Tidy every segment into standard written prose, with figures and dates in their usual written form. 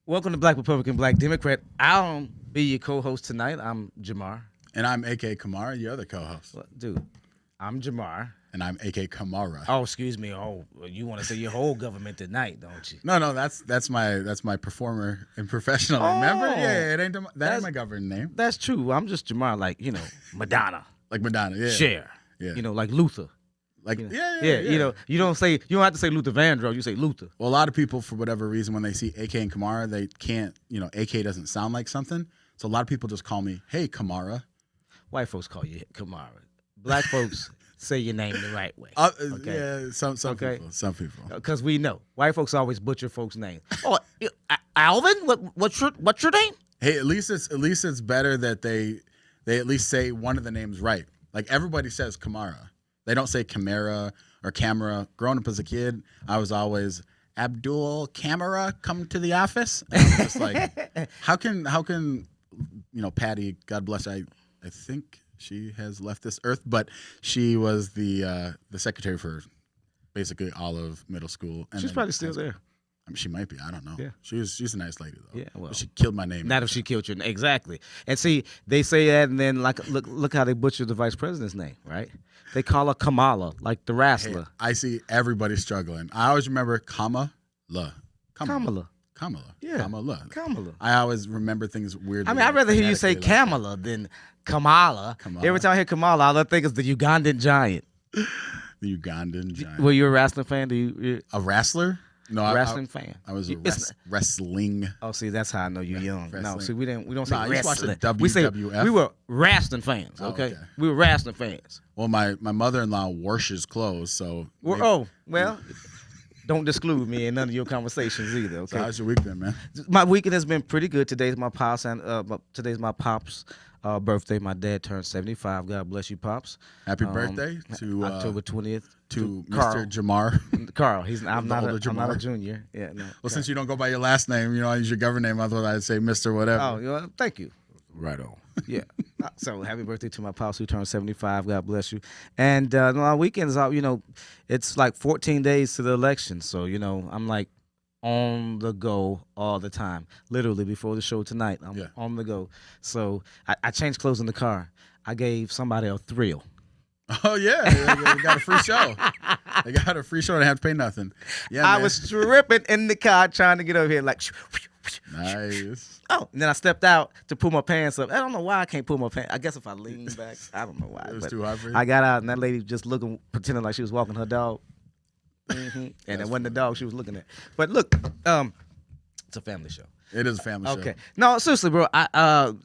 Welcome to Black Republican, Black Democrat. I'll be your co-host tonight. I'm Jamar. And I'm A.K. Kamara, your other co-host. Well, dude, I'm Jamar. And I'm A.K. Kamara. Oh, excuse me. Oh, you want to say your whole government tonight, don't you? No, that's my performer and professional. Oh, Remember? Yeah, it ain't that ain't my government name. That's true. I'm just Jamar, like Madonna, Like Madonna, yeah. Cher, Yeah. Like Luther. Like Yeah. yeah. You don't have to say Luther Vandross. You say Luther. Well, a lot of people, for whatever reason, when they see A.K. and Kamara, they can't. A.K. doesn't sound like something, so a lot of people just call me, "Hey, Kamara." White folks call you Kamara. Black folks say your name the right way. Okay. Yeah, some people. Because we know white folks always butcher folks' names. Oh, Alvin, what's your name? Hey, at least it's better that they at least say one of the names right. Like everybody says Kamara. They don't say Camara or Camera. Growing up as a kid, I was always Abdul Camera come to the office. And I was just like, how can Patty, God bless her, I think she has left this earth, but she was the secretary for basically all of middle school. And She's probably still there. I mean, she might be. I don't know. Yeah. She's a nice lady though. Yeah, well, but she killed my name. Not if she killed you. Exactly. And see, they say that, and then look how they butchered the vice president's name, right? They call her Kamala, like the wrestler. Hey, I see everybody struggling. I always remember Kamala. Kamala. Yeah. Kamala. I always remember things weirdly. I mean, I'd rather hear you say Kamala than Kamala. Every time I hear Kamala, all I think is the Ugandan giant. The Ugandan giant. Were you a wrestling fan? A wrestler? No, wrestling fan. I was wrestling. Oh, see, that's how I know you're young. Wrestling. No, see, we don't say I used to watch the wrestling. WWF. We were wrestling fans. Okay? Okay. We were wrestling fans. Well, my mother-in-law washes clothes, so. Don't exclude me in none of your conversations either. Okay. So how's your week been, man? My weekend has been pretty good. Today's my pop's birthday. My dad turned 75. God bless you, pops. Happy birthday to October 20th to Carl. Mr. Jamar. Carl. I'm not Jamar. a junior. Yeah, no. Well, since you don't go by your last name, I use your government name. Otherwise, I'd say Mr. Whatever. Oh, thank you. Right on. Yeah. So happy birthday to my pops who turned 75. God bless you. And my weekends are, it's like 14 days to the election. So, I'm like on the go all the time. Literally before the show tonight, I'm on the go. So I changed clothes in the car. I gave somebody a thrill. Oh, yeah. They got a free show. They got a free show and I have to pay nothing. Yeah, I was stripping in the car trying to get over here like. Nice. Oh, and then I stepped out to pull my pants up. I don't know why I can't pull my pants. I guess if I lean back, I don't know why. It was too hard for you? I got out, and that lady just looking, pretending like she was walking her dog. And it wasn't the dog she was looking at. But look, it's a family show. It is a family show. Okay. No, seriously, bro. I'm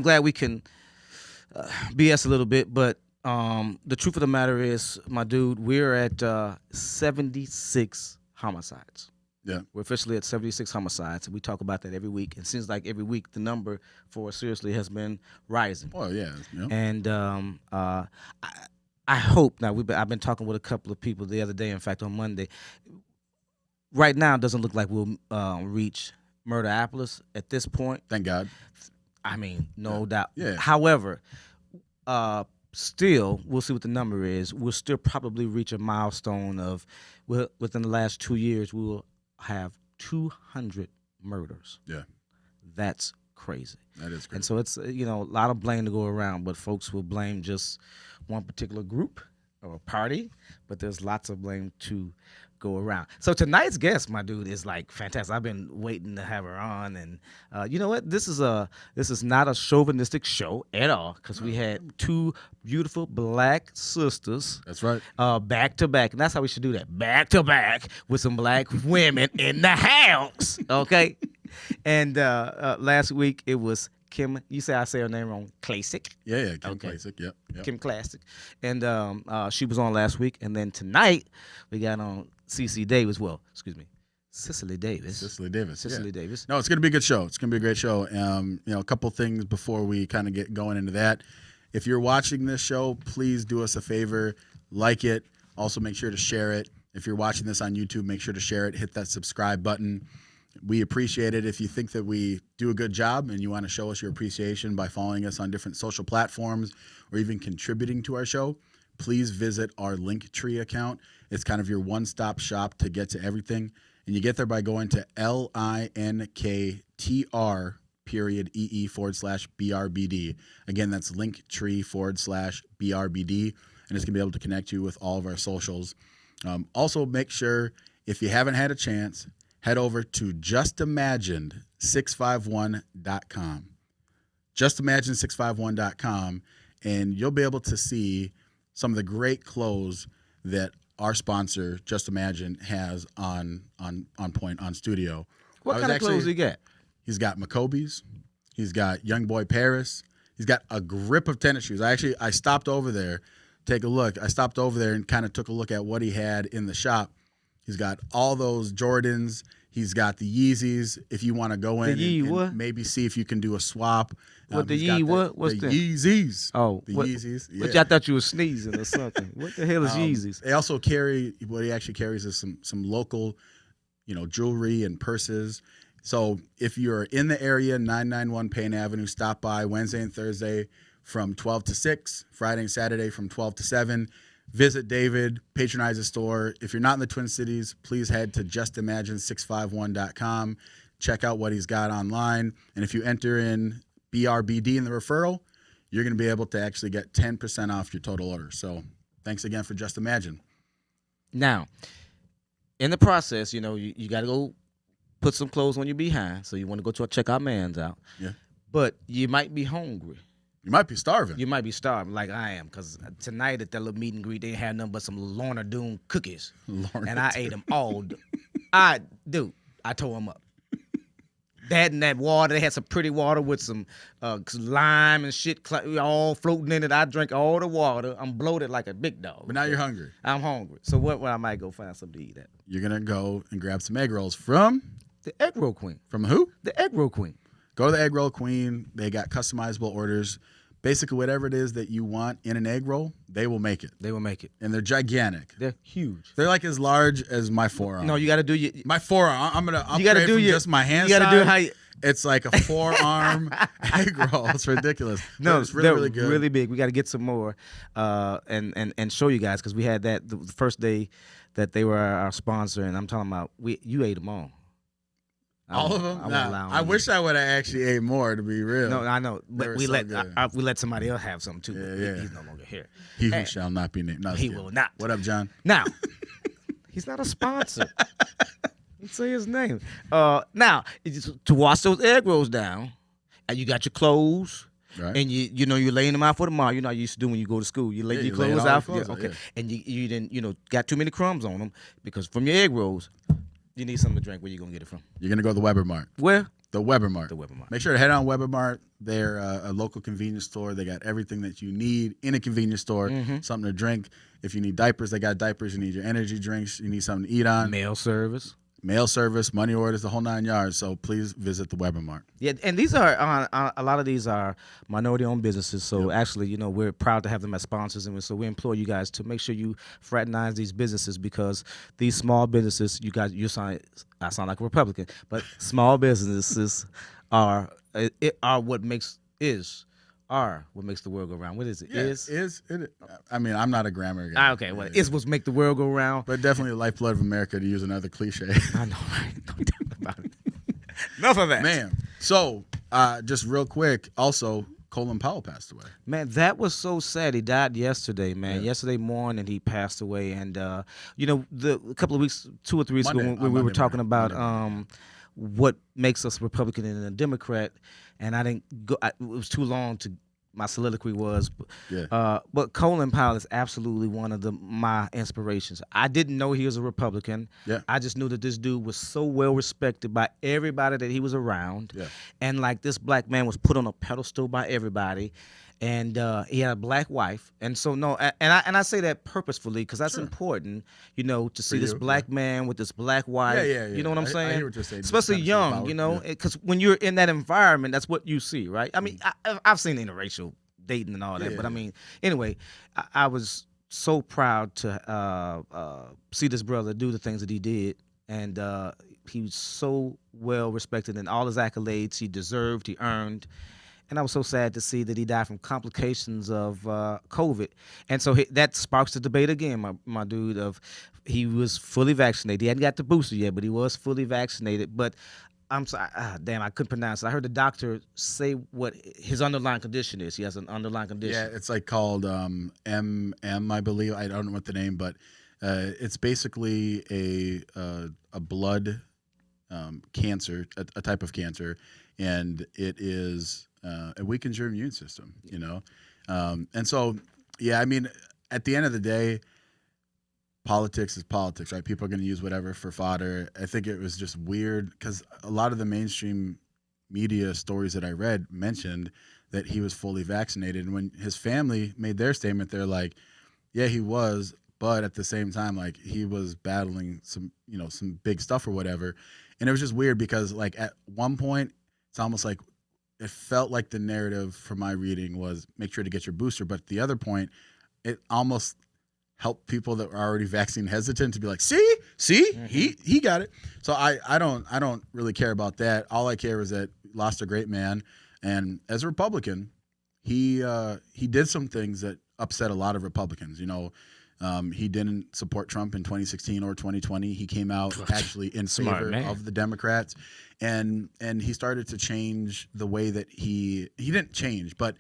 glad we can BS a little bit, but the truth of the matter is, my dude, we're at 76 homicides. Yeah. We're officially at 76 homicides. We talk about that every week. It seems like every week the number for us seriously has been rising. Oh, yeah. And I hope, now I've been talking with a couple of people the other day, in fact, on Monday. Right now, it doesn't look like we'll reach Murderopolis at this point. Thank God. I mean, no doubt. Yeah. However, still, we'll see what the number is. We'll still probably reach a milestone of, within the last 2 years, we will have 200 murders. Yeah. That's crazy. That is crazy. And so it's, a lot of blame to go around, but folks will blame just one particular group or party, but there's lots of blame to go around. So tonight's guest, my dude, is like fantastic. I've been waiting to have her on, and you know what? This is not a chauvinistic show at all, because we had two beautiful black sisters. That's right. Back to back, and that's how we should do that. Back to back with some black women in the house. Okay. And last week it was Kim. You say I say her name wrong. Classic. Yeah, Kim Classic. Yep. Kim Classic. And she was on last week, and then tonight we got on Cicely Davis. Well, excuse me, Cicely Davis. Cicely Davis. Cicely Davis. No, it's going to be a good show. It's going to be a great show. A couple things before we kind of get going into that. If you're watching this show, please do us a favor, like it. Also, make sure to share it. If you're watching this on YouTube, make sure to share it. Hit that subscribe button. We appreciate it. If you think that we do a good job and you want to show us your appreciation by following us on different social platforms or even contributing to our show, please visit our Linktree account. It's kind of your one-stop shop to get to everything. And And you get there by going to linktr.ee/BRBD. Again, that's linktree/BRBD. And it's going to be able to connect you with all of our socials. Also, make sure, if you haven't had a chance, head over to justimagined651.com. Justimagined651.com, and you'll be able to see some of the great clothes that our sponsor, Just Imagine, has on point, on studio. What kind of clothes you got? He's got McCoby's. He's got Young Boy Paris. He's got a grip of tennis shoes. I stopped over there, take a look. I stopped over there and kind of took a look at what he had in the shop. He's got all those Jordans. He's got the Yeezys. If you want to go in and maybe see if you can do a swap. What the Yee? What's the that? Yeezys? Oh, the Yeezys. Yeah. Which I thought you were sneezing or something. What the hell is Yeezys? They also carry, what he actually carries is some local, jewelry and purses. So if you're in the area, 991 Payne Avenue, stop by Wednesday and Thursday from 12 to 6, Friday and Saturday from 12 to 7. Visit David, patronize the store. If you're not in the Twin Cities, please head to justimagine651.com. Check out what he's got online. And if you enter in BRBD in the referral, you're going to be able to actually get 10% off your total order. So thanks again for Just Imagine. Now, in the process, you got to go put some clothes on your behind. So you want to go check our mans out. Yeah. But you might be hungry. You might be starving. You might be starving like I am, because tonight at that little meet and greet, they had nothing but some Lorna Doone cookies. And I ate them all. I tore them up. That water, they had some pretty water with some lime and shit all floating in it. I drank all the water. I'm bloated like a big dog. But now you're hungry. I'm hungry. So what I might go find something to eat at. You're going to go and grab some egg rolls from? The Egg Roll Queen. From who? The Egg Roll Queen. Go to the Egg Roll Queen. They got customizable orders. Basically, whatever it is that you want in an egg roll, they will make it. They will make it. And they're gigantic. They're huge. They're like as large as my forearm. No, you got to do my forearm. I'm gonna upgrade from just my hand. You got to do how it's like a forearm egg roll. It's ridiculous. No, but it's really good. Really big. We got to get some more and show you guys, because we had that the first day that they were our sponsor, and I'm talking about you ate them all. All of them? I wish I would have actually ate more, to be real. No, I know. But we let somebody else have some too. Yeah. He's no longer here. He who shall not be named. No, he will not. What up, John? Now, he's not a sponsor. Let's say his name. Now, to wash those egg rolls down, and you got your clothes. Right. And you're laying them out for tomorrow. You know how you used to do when you go to school. You lay your clothes out. Okay. Yeah. And you didn't got too many crumbs on them, because from your egg rolls, you need something to drink. Where you gonna get it from? You're gonna go to the Webermart. Where? The Webermart. The Webermart. Make sure to head on Webermart. They're a local convenience store. They got everything that you need in a convenience store. Mm-hmm. Something to drink. If you need diapers, they got diapers. You need your energy drinks. You need something to eat on. Mail service, money orders, the whole 9 yards. So please visit the Webermart. Yeah, and these are a lot of these are minority-owned businesses. So actually, we're proud to have them as sponsors, and so we implore you guys to make sure you fraternize these businesses, because these small businesses, I sound like a Republican, but small businesses are what makes the world go round. What is it? Yeah, is it? I mean, I'm not a grammar guy. Okay, well, is what's make the world go round. But definitely the lifeblood of America, to use another cliche. I know, right? Don't talk about it. Enough of that. Man, so just real quick, also, Colin Powell passed away. Man, that was so sad. He died yesterday, man. Yeah. Yesterday morning he passed away. And, a couple of weeks, 2 or 3 weeks ago, when we were talking about what makes us Republican and a Democrat, and I didn't go. It was too long to. My soliloquy was, but Colin Powell is absolutely one of my inspirations. I didn't know he was a Republican. Yeah. I just knew that this dude was so well respected by everybody that he was around, and like this black man was put on a pedestal by everybody. And he had a black wife, and so I say that purposefully, because that's important, to see this black man with this black wife. Yeah. You know what I'm saying? I hear what you're saying. Especially young, because when you're in that environment, that's what you see, right? I mean, I've seen interracial dating and all that, but I mean, anyway, I was so proud to see this brother do the things that he did, and he was so well respected, and all his accolades he deserved, he earned. and I was so sad to see that he died from complications of COVID. And so that sparks the debate again, my dude. Of he was fully vaccinated. He hadn't got the booster yet, but he was fully vaccinated. But I'm sorry, damn, I couldn't pronounce it. I heard the doctor say what his underlying condition is. He has an underlying condition. Yeah, it's like called MM, I believe. I don't know what the name, but it's basically a blood cancer, a type of cancer, and it is it weakens your immune system. You know, and so yeah, I mean, at the end of the day, politics is politics, right? People are going to use whatever for fodder. I think it was just weird because a lot of the mainstream media stories that I read mentioned that he was fully vaccinated. And when his family made their statement, they're like, yeah, he was, but at the same time, like he was battling some, you know, some big stuff or whatever. And it was just weird because like at one point, it's almost like it felt like the narrative from my reading was make sure to get your booster. But at the other point, it almost help people that were already vaccine hesitant to be like, see, he got it. So I don't really care about that. All I care is that we lost a great man, and as a Republican, he did some things that upset a lot of Republicans. You know, he didn't support Trump in 2016 or 2020. He came out actually in favor of the Democrats, and he started to change the way that he didn't change, but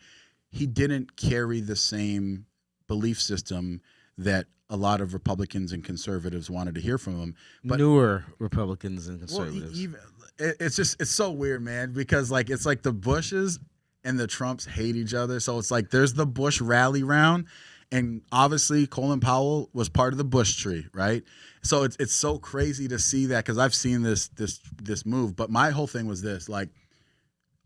he didn't carry the same belief system that a lot of Republicans and conservatives wanted to hear from him. But newer Republicans and conservatives. Well, it's so weird, man, because like it's like the Bushes and the Trumps hate each other. So it's like there's the Bush rally round, and obviously Colin Powell was part of the Bush tree, right? So it's so crazy to see that because I've seen this move. But my whole thing was this, like,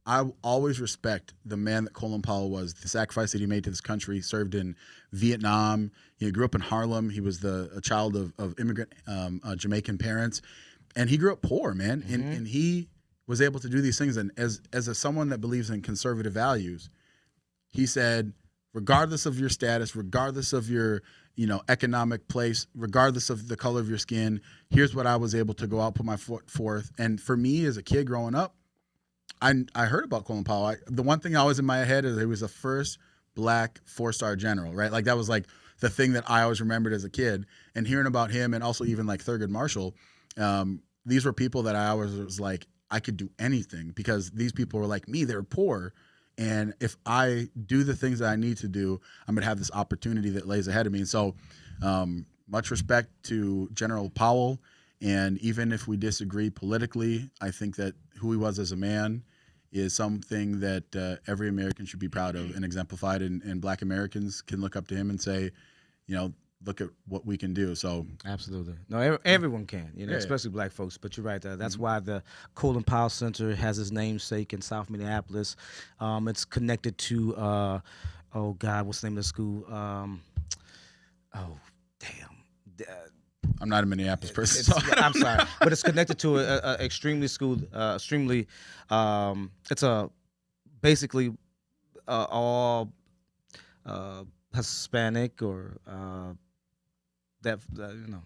I always respect the man that Colin Powell was, the sacrifice that he made to this country. He served in Vietnam. He grew up in Harlem. He was a child of immigrant Jamaican parents. And he grew up poor, man. Mm-hmm. And he was able to do these things. And as someone that believes in conservative values, he said, regardless of your status, regardless of your economic place, regardless of the color of your skin, here's what I was able to go out, put my foot forth. And for me as a kid growing up, I heard about Colin Powell. The one thing always in my head is he was the first black 4-star general, right? Like that was like the thing that I always remembered as a kid. And hearing about him, and also even like Thurgood Marshall, these were people that I always was like, I could do anything because these people were like me. They were poor. And if I do the things that I need to do, I'm going to have this opportunity that lays ahead of me. And so much respect to General Powell. And even if we disagree politically, I think that who he was as a man is something that every American should be proud of and exemplified. And Black Americans can look up to him and say, look at what we can do. So absolutely, no, everyone can, especially Black folks. But you're right there. That's why the Colin Powell Center has its namesake in South Minneapolis. It's connected to oh God, what's the name of the school? Oh damn. I'm not a Minneapolis person. So I'm sorry, but it's connected to a extremely school, extremely. It's a basically all Hispanic or that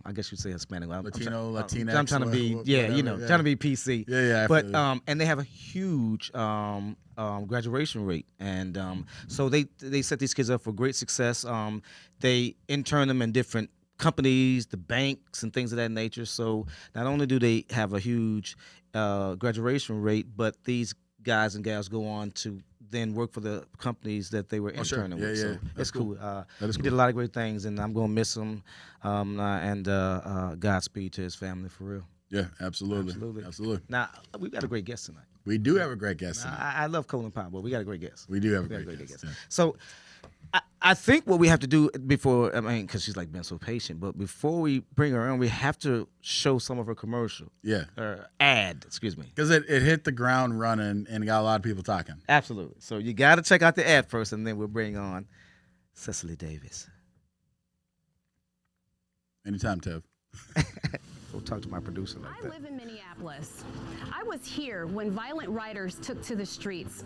I guess you'd say Hispanic. Latinx. I'm trying to be trying to be PC. Yeah. But and they have a huge graduation rate, and so they set these kids up for great success. They intern them in different companies, the banks, and things of that nature. So not only do they have a huge graduation rate, but these guys and gals go on to then work for the companies that they were interning with. So it's cool. He did a lot of great things, and I'm going to miss him. And Godspeed to his family, for real. Yeah, absolutely. Now, we've got a great guest tonight. We do have a great guest tonight. I love Colin Powell, but we got a great guest. We do have a great guest. Yeah. So I think what we have to do before, because she's like been so patient, but before we bring her on, we have to show some of her commercial. Yeah. Or ad, excuse me. Because it hit the ground running and got a lot of people talking. Absolutely. So you got to check out the ad first, and then we'll bring on Cicely Davis. Anytime, Tev. Go talk to my producer like I that. live in Minneapolis. I was here when violent rioters took to the streets.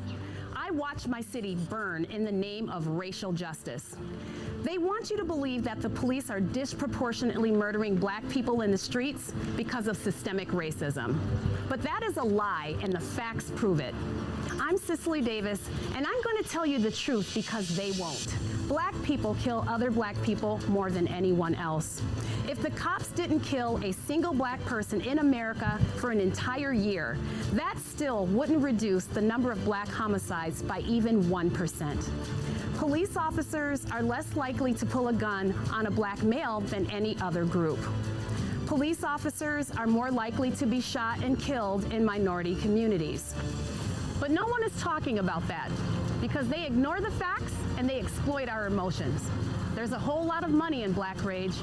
I watched my city burn in the name of racial justice. They want you to believe that the police are disproportionately murdering black people in the streets because of systemic racism. But that is a lie, and the facts prove it. I'm Cicely Davis, and I'm going to tell you the truth because they won't. Black people kill other black people more than anyone else. If the cops didn't kill a single black person in America for an entire year, that still wouldn't reduce the number of black homicides by even 1%. Police officers are less likely to pull a gun on a black male than any other group. Police officers are more likely to be shot and killed in minority communities. But no one is talking about that because they ignore the facts and they exploit our emotions. There's a whole lot of money in black rage.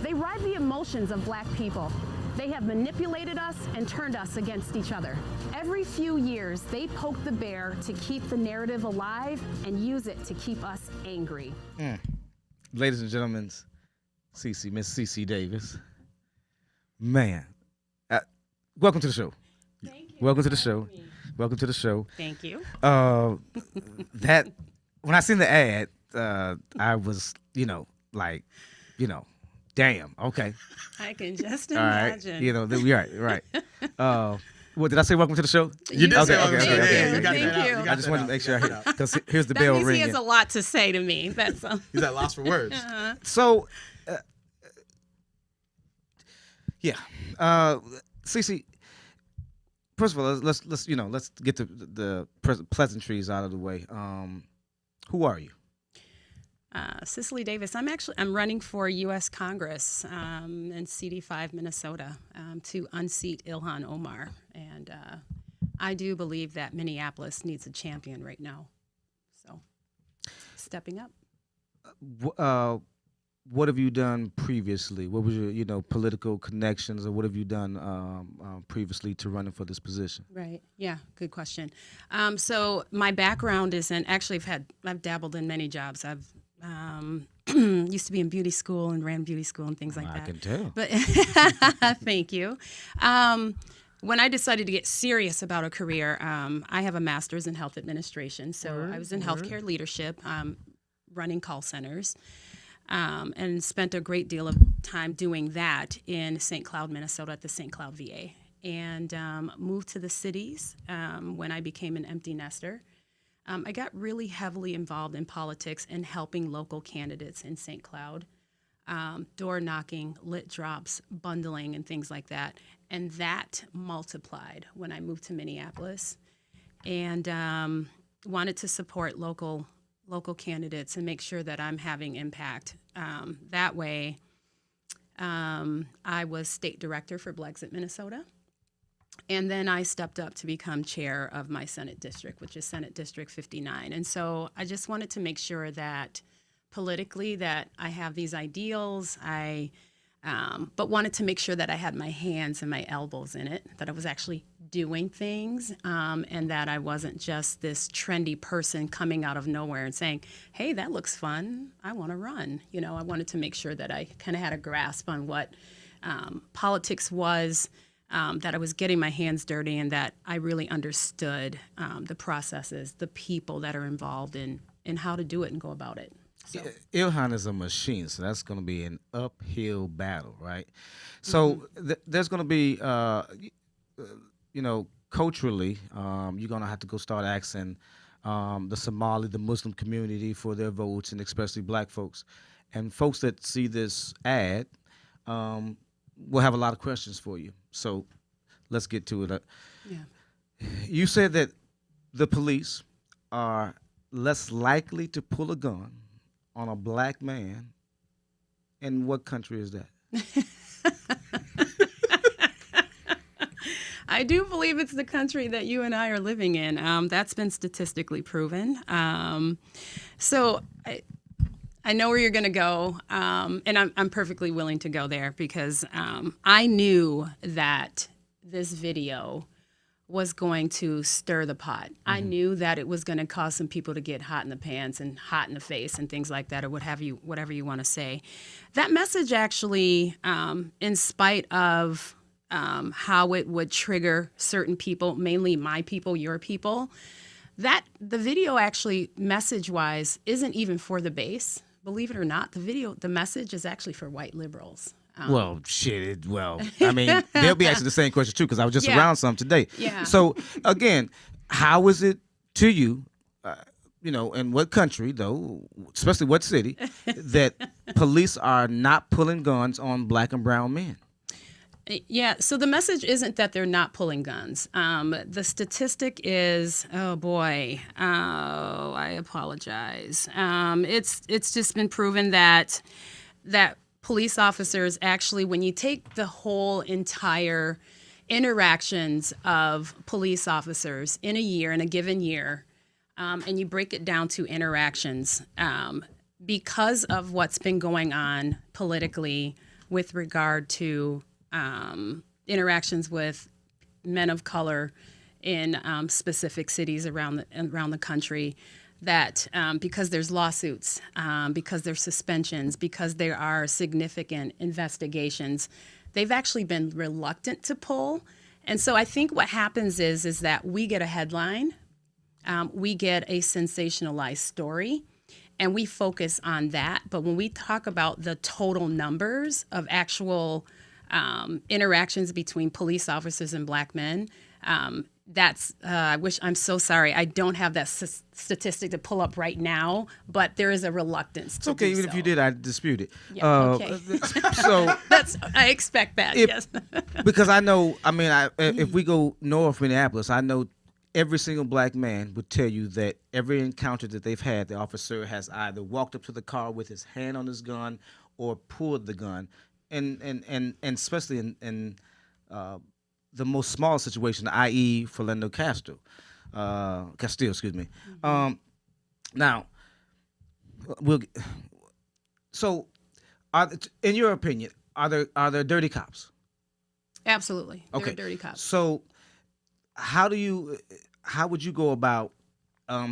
They ride the emotions of black people. They have manipulated us and turned us against each other. Every few years, they poke the bear to keep the narrative alive and use it to keep us angry. Ladies and gentlemen, Miss Cicely Davis. Man, welcome to the show. Thank you. Welcome to the show. Welcome to the show. Thank you. That when I seen the ad, I was, damn, okay, I can just all right, imagine. we right. What did I say? Welcome to the show. You did say welcome to the show. okay. You got Thank that out. you. You got I just that wanted out. to make sure You got that out. because here's the That bell means ringing. he has a lot to say to me. That's all. He's at loss for words. So, Cece. First of all, let's get the pleasantries out of the way. Who are you? Cicely Davis. I'm running for U.S. Congress in CD5 Minnesota to unseat Ilhan Omar, and I do believe that Minneapolis needs a champion right now. So, stepping up. What have you done previously? What was your political connections, or what have you done previously to running for this position? Right. Yeah. Good question. So my background is I've dabbled in many jobs. I've used to be in beauty school and ran beauty school and things like that. I can tell. But thank you. When I decided to get serious about a career, I have a master's in health administration. So I was in healthcare leadership, running call centers. And spent a great deal of time doing that in St. Cloud, Minnesota at the St. Cloud VA. And moved to the cities when I became an empty nester. I got really heavily involved in politics and helping local candidates in St. Cloud, door knocking, lit drops, bundling, and things like that. And that multiplied when I moved to Minneapolis and wanted to support local candidates and make sure that I'm having impact. That way, I was state director for Blexit, Minnesota. And then I stepped up to become chair of my Senate district, which is Senate District 59. And so I just wanted to make sure that politically that I have these ideals, but wanted to make sure that I had my hands and my elbows in it, that I was actually doing things, and that I wasn't just this trendy person coming out of nowhere and saying, hey, that looks fun, I want to run. I wanted to make sure that I kind of had a grasp on what politics was, that I was getting my hands dirty, and that I really understood the processes, the people that are involved in how to do it and go about it. So. Ilhan is a machine, so that's going to be an uphill battle, right? So there's going to be, culturally, you're going to have to go start asking the Somali, the Muslim community for their votes, and especially black folks. And folks that see this ad will have a lot of questions for you. So let's get to it. You said that the police are less likely to pull a gun on a black man. In what country is that? I do believe it's the country that you and I are living in. That's been statistically proven. So I know where you're going to go, and I'm perfectly willing to go there because I knew that this video was going to stir the pot. I knew that it was going to cause some people to get hot in the pants and hot in the face and things like that, or whatever you want to say. That message actually, in spite of how it would trigger certain people, mainly my people, your people, that the video actually, message-wise, isn't even for the base. Believe it or not, the message is actually for white liberals. Well, shit. I mean, they'll be asking the same question too, because I was just around some today. Yeah. So again, how is it to you, in what country though, especially what city, that police are not pulling guns on black and brown men? Yeah, so the message isn't that they're not pulling guns. The statistic is, I apologize. It's just been proven that police officers actually, when you take the whole entire interactions of police officers in a given year, and you break it down to interactions, because of what's been going on politically with regard to interactions with men of color in specific cities around the country, that because there's lawsuits, because there's suspensions, because there are significant investigations, they've actually been reluctant to pull. And so I think what happens is that we get a headline, we get a sensationalized story, and we focus on that. But when we talk about the total numbers of actual interactions between police officers and black men, I'm so sorry, I don't have that statistic to pull up right now, but there is a reluctance to okay, do even so. if you did, I dispute it. Yeah, okay. So I expect that, yes. because I know, if we go north Minneapolis, I know every single black man would tell you that every encounter that they've had, the officer has either walked up to the car with his hand on his gun or pulled the gun. And especially in the most small situation, i.e., Philando Castillo, excuse me. Now, in your opinion, are there dirty cops? Absolutely, Okay. there are dirty cops. So, how would you go about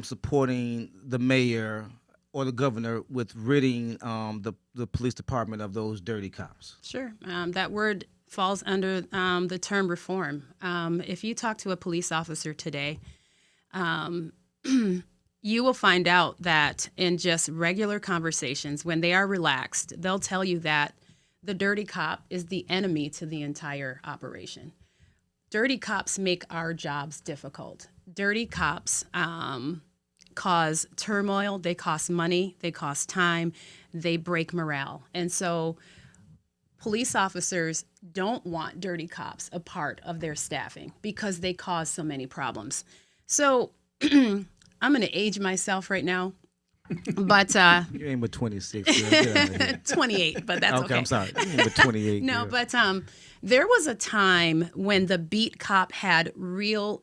supporting the mayor or the governor with ridding the police department of those dirty cops? Sure. That word falls under the term reform. If you talk to a police officer today, you will find out that in just regular conversations, when they are relaxed, they'll tell you that the dirty cop is the enemy to the entire operation. Dirty cops make our jobs difficult. Dirty cops cause turmoil, they cost money, they cost time, they break morale. And so police officers don't want dirty cops a part of their staffing because they cause so many problems. So I'm going to age myself right now, but You ain't but 26. Girl. Get out of here. 28, but that's okay. I'm sorry. You ain't but 28. No, girl. but there was a time when the beat cop had real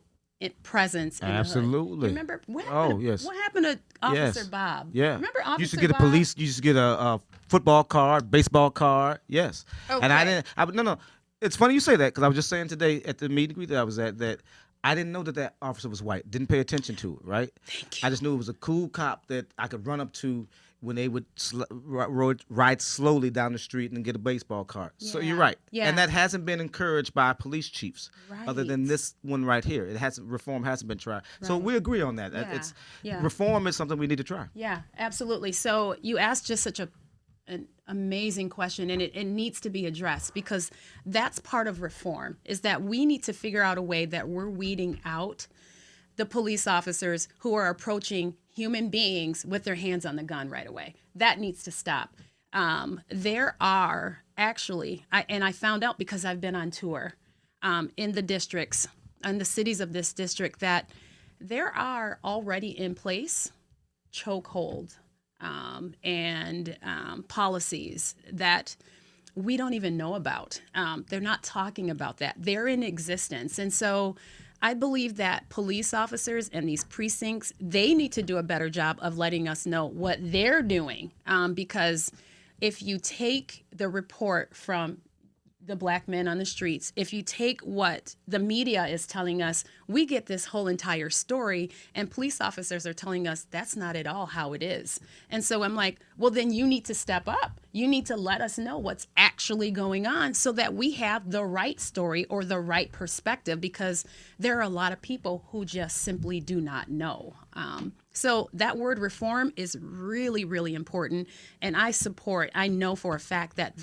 presence in the hood. Absolutely. Remember what Oh, happened? yes. What happened to Officer Yes. Bob? Yeah. Remember Officer You used to get Bob? you used to get a football card, baseball card. Yes. And I Okay. didn't. No. It's funny you say that because I was just saying today at the meet and greet that I was at that I didn't know that officer was white. Didn't pay attention to it. Right. Thank you. I just knew it was a cool cop that I could run up to when they would ride slowly down the street and get a baseball card. So you're right. Yeah. And that hasn't been encouraged by police chiefs, other than Right. this one right here. Reform hasn't been tried. So Right. we agree on that. Yeah. Reform is something we need to try. Yeah, absolutely. So you asked just such an amazing question, and it needs to be addressed because that's part of reform, is that we need to figure out a way that we're weeding out the police officers who are approaching human beings with their hands on the gun right away. That needs to stop. There are actually, I found out because I've been on tour in the districts, in the cities of this district, that there are already in place chokehold and policies that we don't even know about. They're not talking about that. They're in existence. And so I believe that police officers and these precincts, they need to do a better job of letting us know what they're doing. Because if you take the report from the black men on the streets, if you take what the media is telling us, we get this whole entire story, and police officers are telling us that's not at all how it is. And so I'm like, well, then you need to step up. You need to let us know what's actually going on so that we have the right story or the right perspective, because there are a lot of people who just simply do not know. So that word reform is really, really important. And I know for a fact that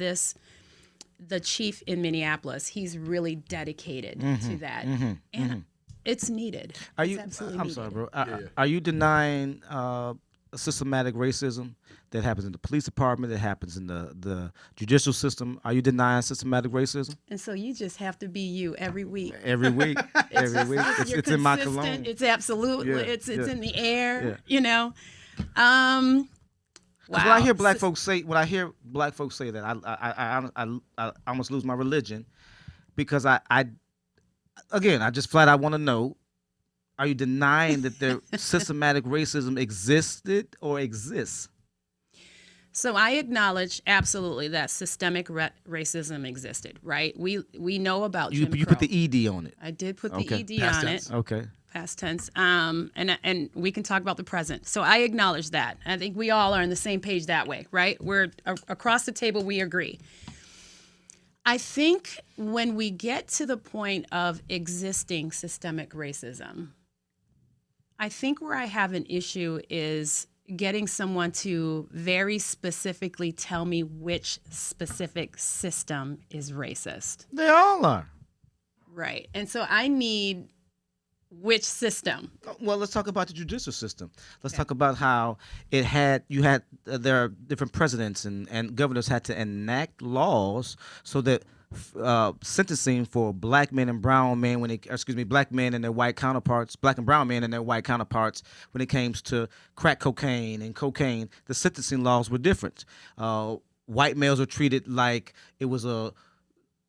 the chief in Minneapolis, he's really dedicated to that. And it's needed. Absolutely I'm needed. sorry, bro. Are you denying systematic racism that happens in the police department, that happens in the judicial system? Are you denying systematic racism? And so you just have to be you every week. Every week. Every week. It's in my cologne. It's absolutely, Yeah, it's in the air, Yeah. you know. When I hear black folks say, that, I almost lose my religion, because I just flat out want to know: are you denying that there systematic racism existed or exists? So I acknowledge absolutely that systemic racism existed, right? We know about Jim You Crow. put the ED on it. I did put the Okay. ED Past on tense. it. Okay. Past tense. And we can talk about the present. So I acknowledge that. I think we all are on the same page that way, right? We're across the table, we agree. I think when we get to the point of existing systemic racism, I think where I have an issue is getting someone to very specifically tell me which specific system is racist. They all are. Right. And so I need which system. Well, let's talk about the judicial system. Let's talk about how there are different presidents and governors had to enact laws so that sentencing for black men and brown men black men and their white counterparts, black and brown men and their white counterparts, when it came to crack cocaine and cocaine, the sentencing laws were different. White males were treated like it was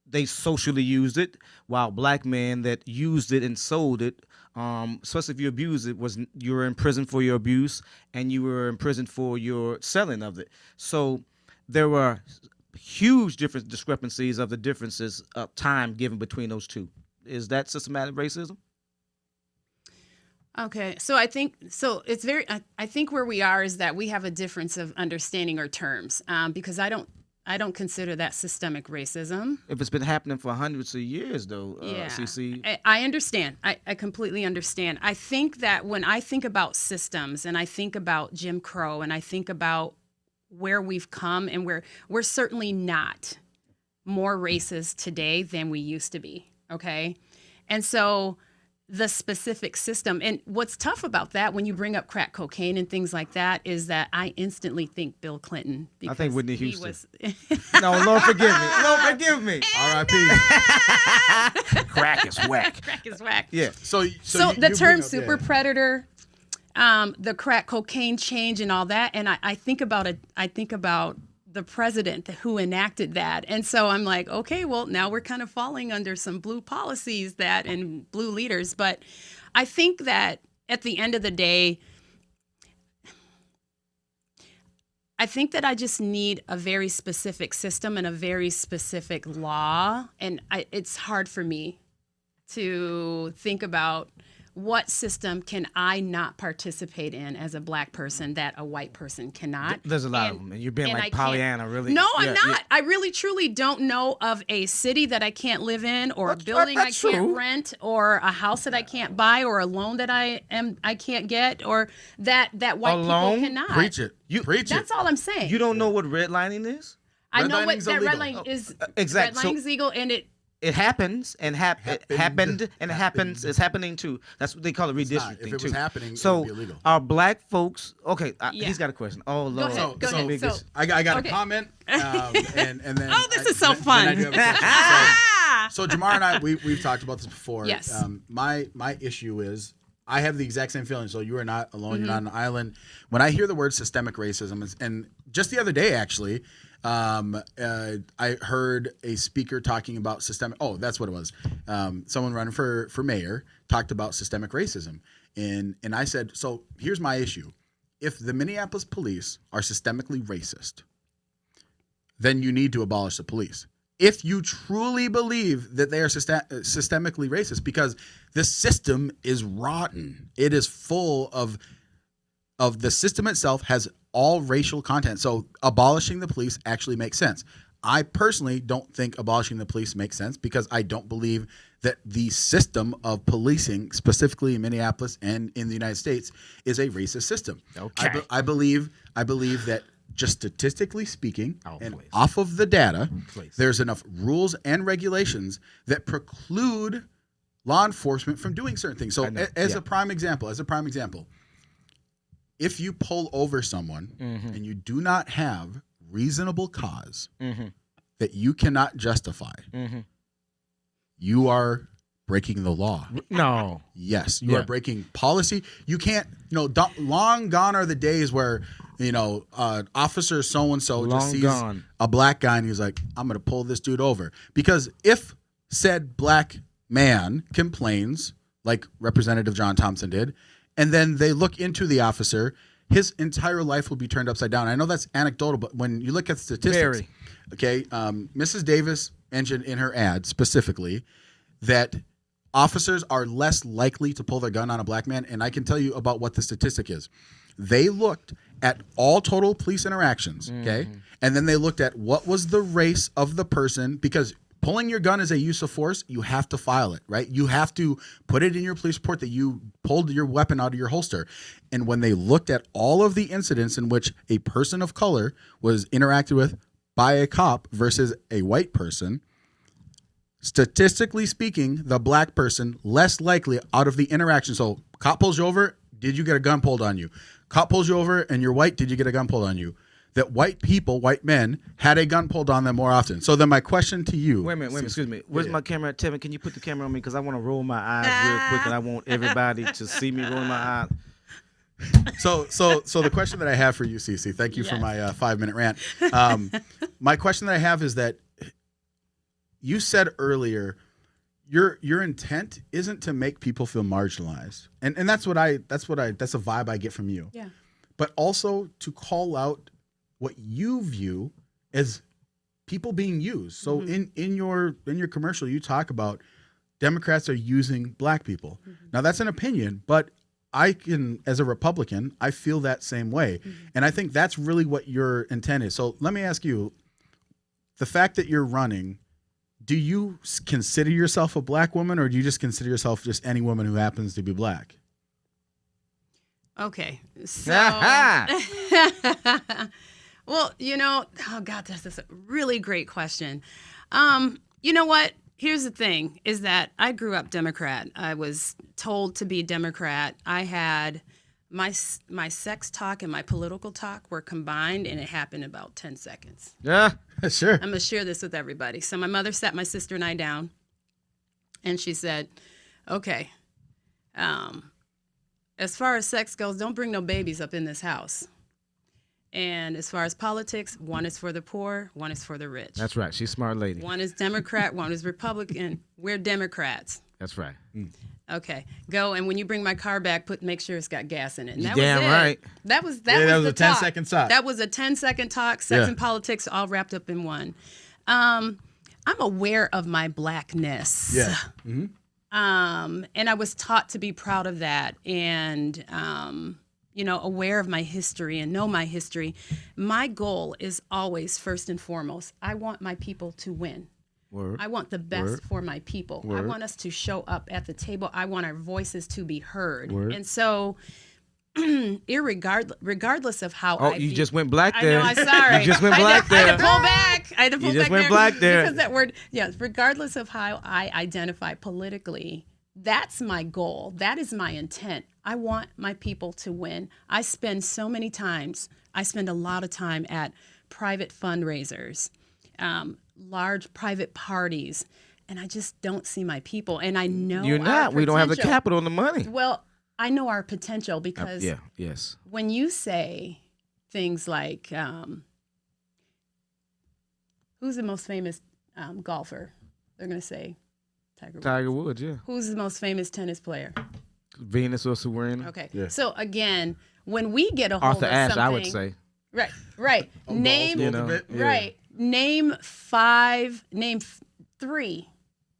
they socially used it, while black men that used it and sold it, especially if you abused it, you were in prison for your abuse and you were in prison for your selling of it. So there were huge discrepancies of the differences of time given between those two. Is that systematic racism? Okay, so I think I think where we are is that we have a difference of understanding our terms, because I don't consider that systemic racism. If it's been happening for hundreds of years, though, Yeah, CC. I understand. I completely understand. I think that when I think about systems and I think about Jim Crow and I think about where we've come, and we're certainly not more racist today than we used to be, okay? And so the specific system, and what's tough about that when you bring up crack cocaine and things like that is that I instantly think Bill Clinton. I think Whitney he Houston. was- No, Lord forgive me. Lord forgive me. R.I.P. Crack is whack. Crack is whack. Yeah. So you the bring term up- super yeah. predator, the crack cocaine change and all that, and I think about the president who enacted that, and so I'm like, okay, well now we're kind of falling under some blue policies and blue leaders, but I think that at the end of the day, I think that I just need a very specific system and a very specific law, and it's hard for me to think about what system can I not participate in as a black person that a white person cannot. There's a lot of them, and you're being like Pollyanna, really. No, I'm Yeah, not. yeah. I really, truly don't know of a city that I can't live in, or a That's- building I that's can't true. rent, or a house that I can't buy, or a loan that I can't get, or that white loan? people cannot. Preach it. Preach it. That's all I'm saying. You don't know what redlining is? I know what Redlining's that illegal. redlining is. exactly. Redlining's illegal, and It happens and it happened and it happens. It's happening too. That's what they call it, not. redistricting If it was too. happening, it so would be illegal. are black folks okay? Yeah. He's got a question. Oh Lord, ahead, go ahead. Biggest- So- I got Okay. a comment, and then. Oh, this is so fun. Then I do have a question. So Jamar and I, we've talked about this before. Yes. My issue is I have the exact same feeling. So you are not alone. You're not on an island. When I hear the word systemic racism, and just the other day actually, I heard a speaker talking about systemic. Oh, that's what it was. Someone running for mayor talked about systemic racism, and I said, so here's my issue: if the Minneapolis police are systemically racist, then you need to abolish the police. if you truly believe that they are systemically racist, because the system is rotten. It is full of the system itself has all racial content. So abolishing the police actually makes sense. I personally don't think abolishing the police makes sense because I don't believe that the system of policing, specifically in Minneapolis and in the United States, is a racist system. Okay. I believe that just statistically speaking, and please. off of the data, Please. there's enough rules and regulations that preclude law enforcement from doing certain things. So as a prime example, if you pull over someone and you do not have reasonable cause that you cannot justify, you are breaking the law. No. Yes, you are breaking policy. You can't, long gone are the days where, officer so-and-so just sees a black guy and he's like, I'm going to pull this dude over. Because if said black man complains, like Representative John Thompson did, and then they look into the officer, his entire life will be turned upside down. I know that's anecdotal, but when you look at statistics, Mrs. Davis mentioned in her ad specifically that officers are less likely to pull their gun on a black man, and I can tell you about what the statistic is. They looked at all total police interactions, okay? And then they looked at what was the race of the person, because pulling your gun is a use of force. You have to file it, right? You have to put it in your police report that you pulled your weapon out of your holster. And when they looked at all of the incidents in which a person of color was interacted with by a cop versus a white person, statistically speaking, the black person less likely out of the interaction. So cop pulls you over, did you get a gun pulled on you? Cop pulls you over and you're white, did you get a gun pulled on you? That white people, white men, had a gun pulled on them more often. So then my question to you. Wait a minute, excuse me. Where's my camera at, Tevin? Can you put the camera on me? Because I want to roll my eyes real quick and I want everybody to see me roll my eyes. So the question that I have for you, Cece, thank you for my 5-minute rant. My question that I have is that you said earlier your intent isn't to make people feel marginalized. And that's a vibe I get from you. Yeah. But also to call out what you view as people being used. So in your commercial, you talk about Democrats are using black people. Now that's an opinion, but I can, as a Republican, I feel that same way. And I think that's really what your intent is. So let me ask you, the fact that you're running, do you consider yourself a black woman, or do you just consider yourself just any woman who happens to be black? Okay. So, well, oh God, this is a really great question. You know what? Here's the thing, is that I grew up Democrat. I was told to be Democrat. I had my sex talk and my political talk were combined, and it happened in about 10 seconds. Yeah, sure. I'm going to share this with everybody. So my mother sat my sister and I down, and she said, okay, as far as sex goes, don't bring no babies up in this house. And as far as politics, one is for the poor, one is for the rich. That's right. She's a smart lady. One is Democrat, one is Republican. We're Democrats. That's right. Okay, go, and when you bring my car back, make sure it's got gas in it. And that Damn was it. right. That was a the 10-second talk. That was a 10-second talk. Sex and politics all wrapped up in one. I'm aware of my blackness. Yeah. And I was taught to be proud of that, and aware of my history and know my history. My goal is always, first and foremost, I want my people to win. Word. I want the best for my people. I want us to show up at the table. I want our voices to be heard. And so, regardless of how you just went black there. I know, I'm sorry. You just went black there. I had to pull back. I had to pull You just back went black there. Because that word, yes, regardless of how I identify politically, that's my goal. That is my intent. I want my people to win. I spend a lot of time at private fundraisers, large private parties, and I just don't see my people. And I know You're not. We don't have the potential. capital and the money. Well, I know our potential because yes. when you say things like, who's the most famous golfer? They're going to say Tiger Woods, yeah. Who's the most famous tennis player? Venus or Serena. Okay. Yeah. So again, when we get a hold Arthur of Ashe, something, I would say. right. Name, Golf, you know, bit. right. Name 3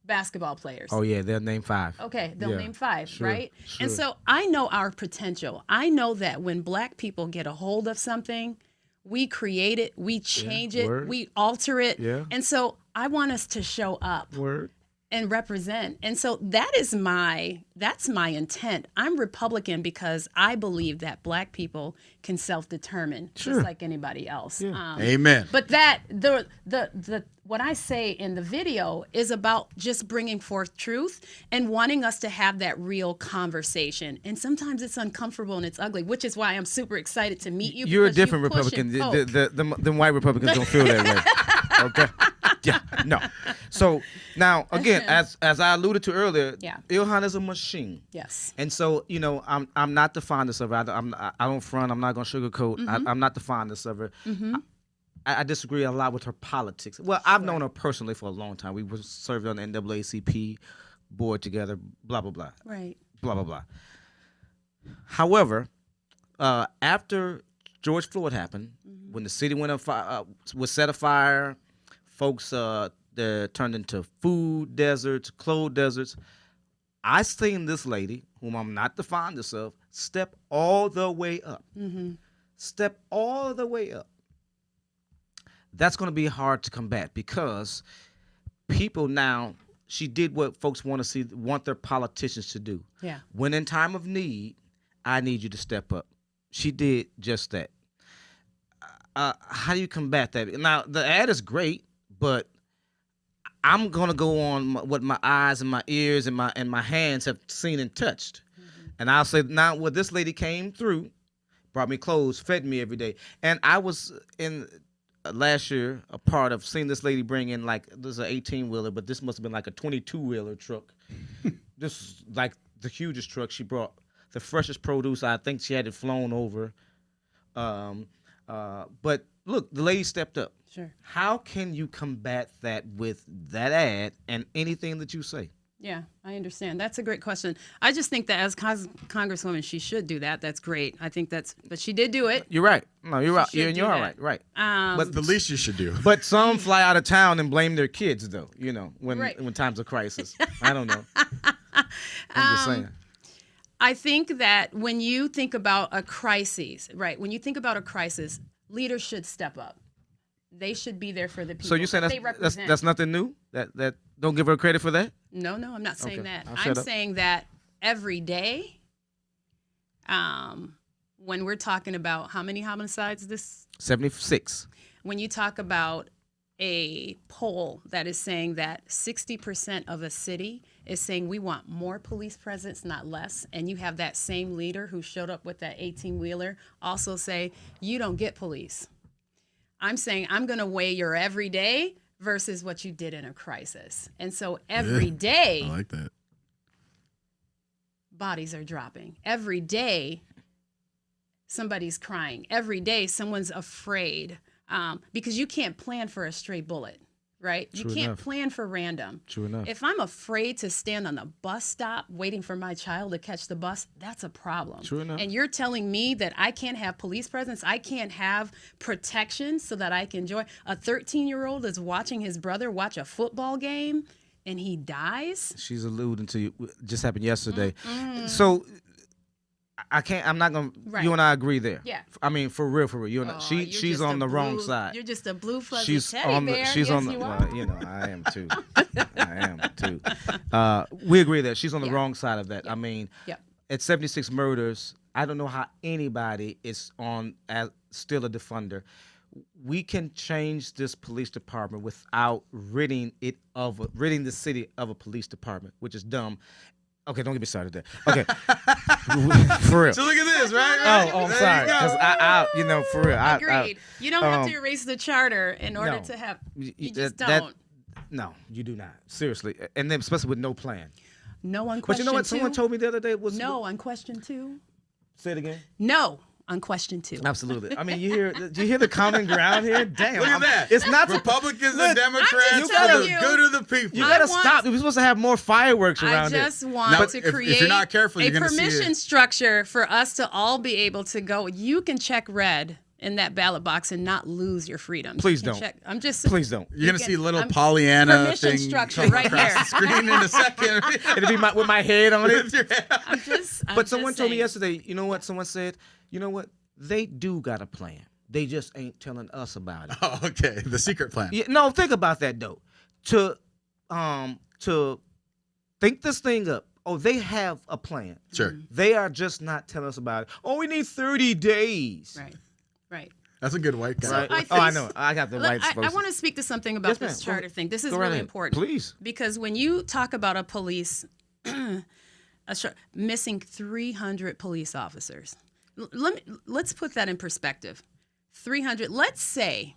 basketball players. Oh yeah, they'll name 5. Okay, they'll Yeah, name 5, sure, right? sure. And so I know our potential. I know that when Black people get a hold of something, we create it, we change it, word. we alter it. Yeah. And so I want us to show up Word. and represent. And so that's my intent. I'm Republican because I believe that Black people can self-determine Sure. just like anybody else. Yeah. Amen. But that the what I say in the video is about just bringing forth truth and wanting us to have that real conversation. And sometimes it's uncomfortable and it's ugly, which is why I'm super excited to meet you. You're a because you different push Republican. and poke. The white Republicans don't feel that way. Okay. Yeah. No. So now again, as I alluded to earlier, Yeah. Ilhan is a machine. Yes. And so, I'm not the fondest of her. I don't front. I'm not gonna sugarcoat. I'm not the fondest of her. I disagree a lot with her politics. Well, I've known her personally for a long time. We were served on the NAACP board together. Blah blah blah. Right. Blah blah blah. However, after George Floyd happened, when the city was set afire, folks they're turned into food deserts, clothes deserts. I seen this lady, whom I'm not the fondest of, step all the way up. Step all the way up. That's going to be hard to combat because people now, she did what folks want their politicians to do. Yeah. When in time of need, I need you to step up. She did just that. How do you combat that? Now, the ad is great, but I'm going to go on what my eyes and my ears and my hands have seen and touched. And I'll say, now, what this lady came through, brought me clothes, fed me every day. And I was in last year a part of seeing this lady bring in, like, this is an 18-wheeler, but this must have been like a 22-wheeler truck. This is like the hugest truck. She brought the freshest produce. I think she had it flown over. But look, the lady stepped up. Sure. How can you combat that with that ad and anything that you say? Yeah, I understand. That's a great question. I just think that as Congresswoman, she should do that. That's great. I think but she did do it. You're right. No, you're right. should You're do all that. right. But the least you should do. But some fly out of town and blame their kids, though. When Right. times of crisis. I don't know. I'm just saying. I think that when you think about a crisis, right? When you think about a crisis, leaders should step up. They should be there for the people. So you're saying they represent. that's nothing new? That don't give her credit for that? No, I'm not saying Okay, that. I'll I'm shut up. saying that every day, when we're talking about how many homicides 76. when you talk about a poll that is saying that 60% of a city is saying we want more police presence, not less, and you have that same leader who showed up with that 18-wheeler also say, you don't get police. I'm saying I'm going to weigh your everyday versus what you did in a crisis. And so every day, I like that. bodies are dropping. Every day, somebody's crying. Every day, someone's afraid because you can't plan for a stray bullet, right? You True can't enough. plan for random. True enough. If I'm afraid to stand on the bus stop waiting for my child to catch the bus, that's a problem. True enough. And you're telling me that I can't have police presence, I can't have protection so that I can enjoy. A 13-year-old is watching his brother watch a football game and he dies? She's alluding to just happened yesterday. So I'm not gonna. Right. You and I agree there. Yeah. I mean, for real. You and I. Oh, She's you're just on a the wrong blue- side. You're just a blue fuzzy She's teddy on the. bear. She's yes, on the. you are. Well, I am too. I am too. We agree that she's on the Yeah. wrong side of that. I mean, Yep. at 76 murders, I don't know how anybody is on as still a defunder. We can change this police department without ridding the city of a police department, which is dumb. Okay, don't get me started there. Okay, for real. So look at this, right? Oh, I'm There sorry. you go. Because I for real. Agreed. You don't have to um, erase the charter in order no. to have. Y- You y- just that- don't. No, you do not. Seriously, and then especially with no plan. No on But question you know what? two. Someone told me the other day was No on question two. Say it again. No on question two. Absolutely. I mean, do you hear the common ground here? Damn. Look at that. It's not Republicans Look, and Democrats I'm just for the telling you. good of the people. You I gotta want- stop. We're supposed to have more fireworks I around just here. want Now, to if you're create not careful, a you're gonna see permission it. structure for us to all be able to go. You can check red in that ballot box and not lose your freedom. Please don't. I'm just. Please don't. You're gonna see little Pollyanna permission thing structure come right across here. the screen in a second. It'll be with my head on it. I'm Someone just told me saying. yesterday, you know what? Someone said, you know what? They do got a plan. They just ain't telling us about it. Oh, okay. The secret plan. Yeah, no, think about that though. To think this thing up. Oh, they have a plan. Sure. They are just not telling us about it. Oh, we need 30 days. Right. That's a good white guy. Right? I Oh, I think- know. I got the Look, white I want to speak to something about Yes, ma'am. this charter thing. This is Go right really ahead. important. Please. Because when you talk about a police missing 300 police officers, let's put that in perspective. 300. Let's say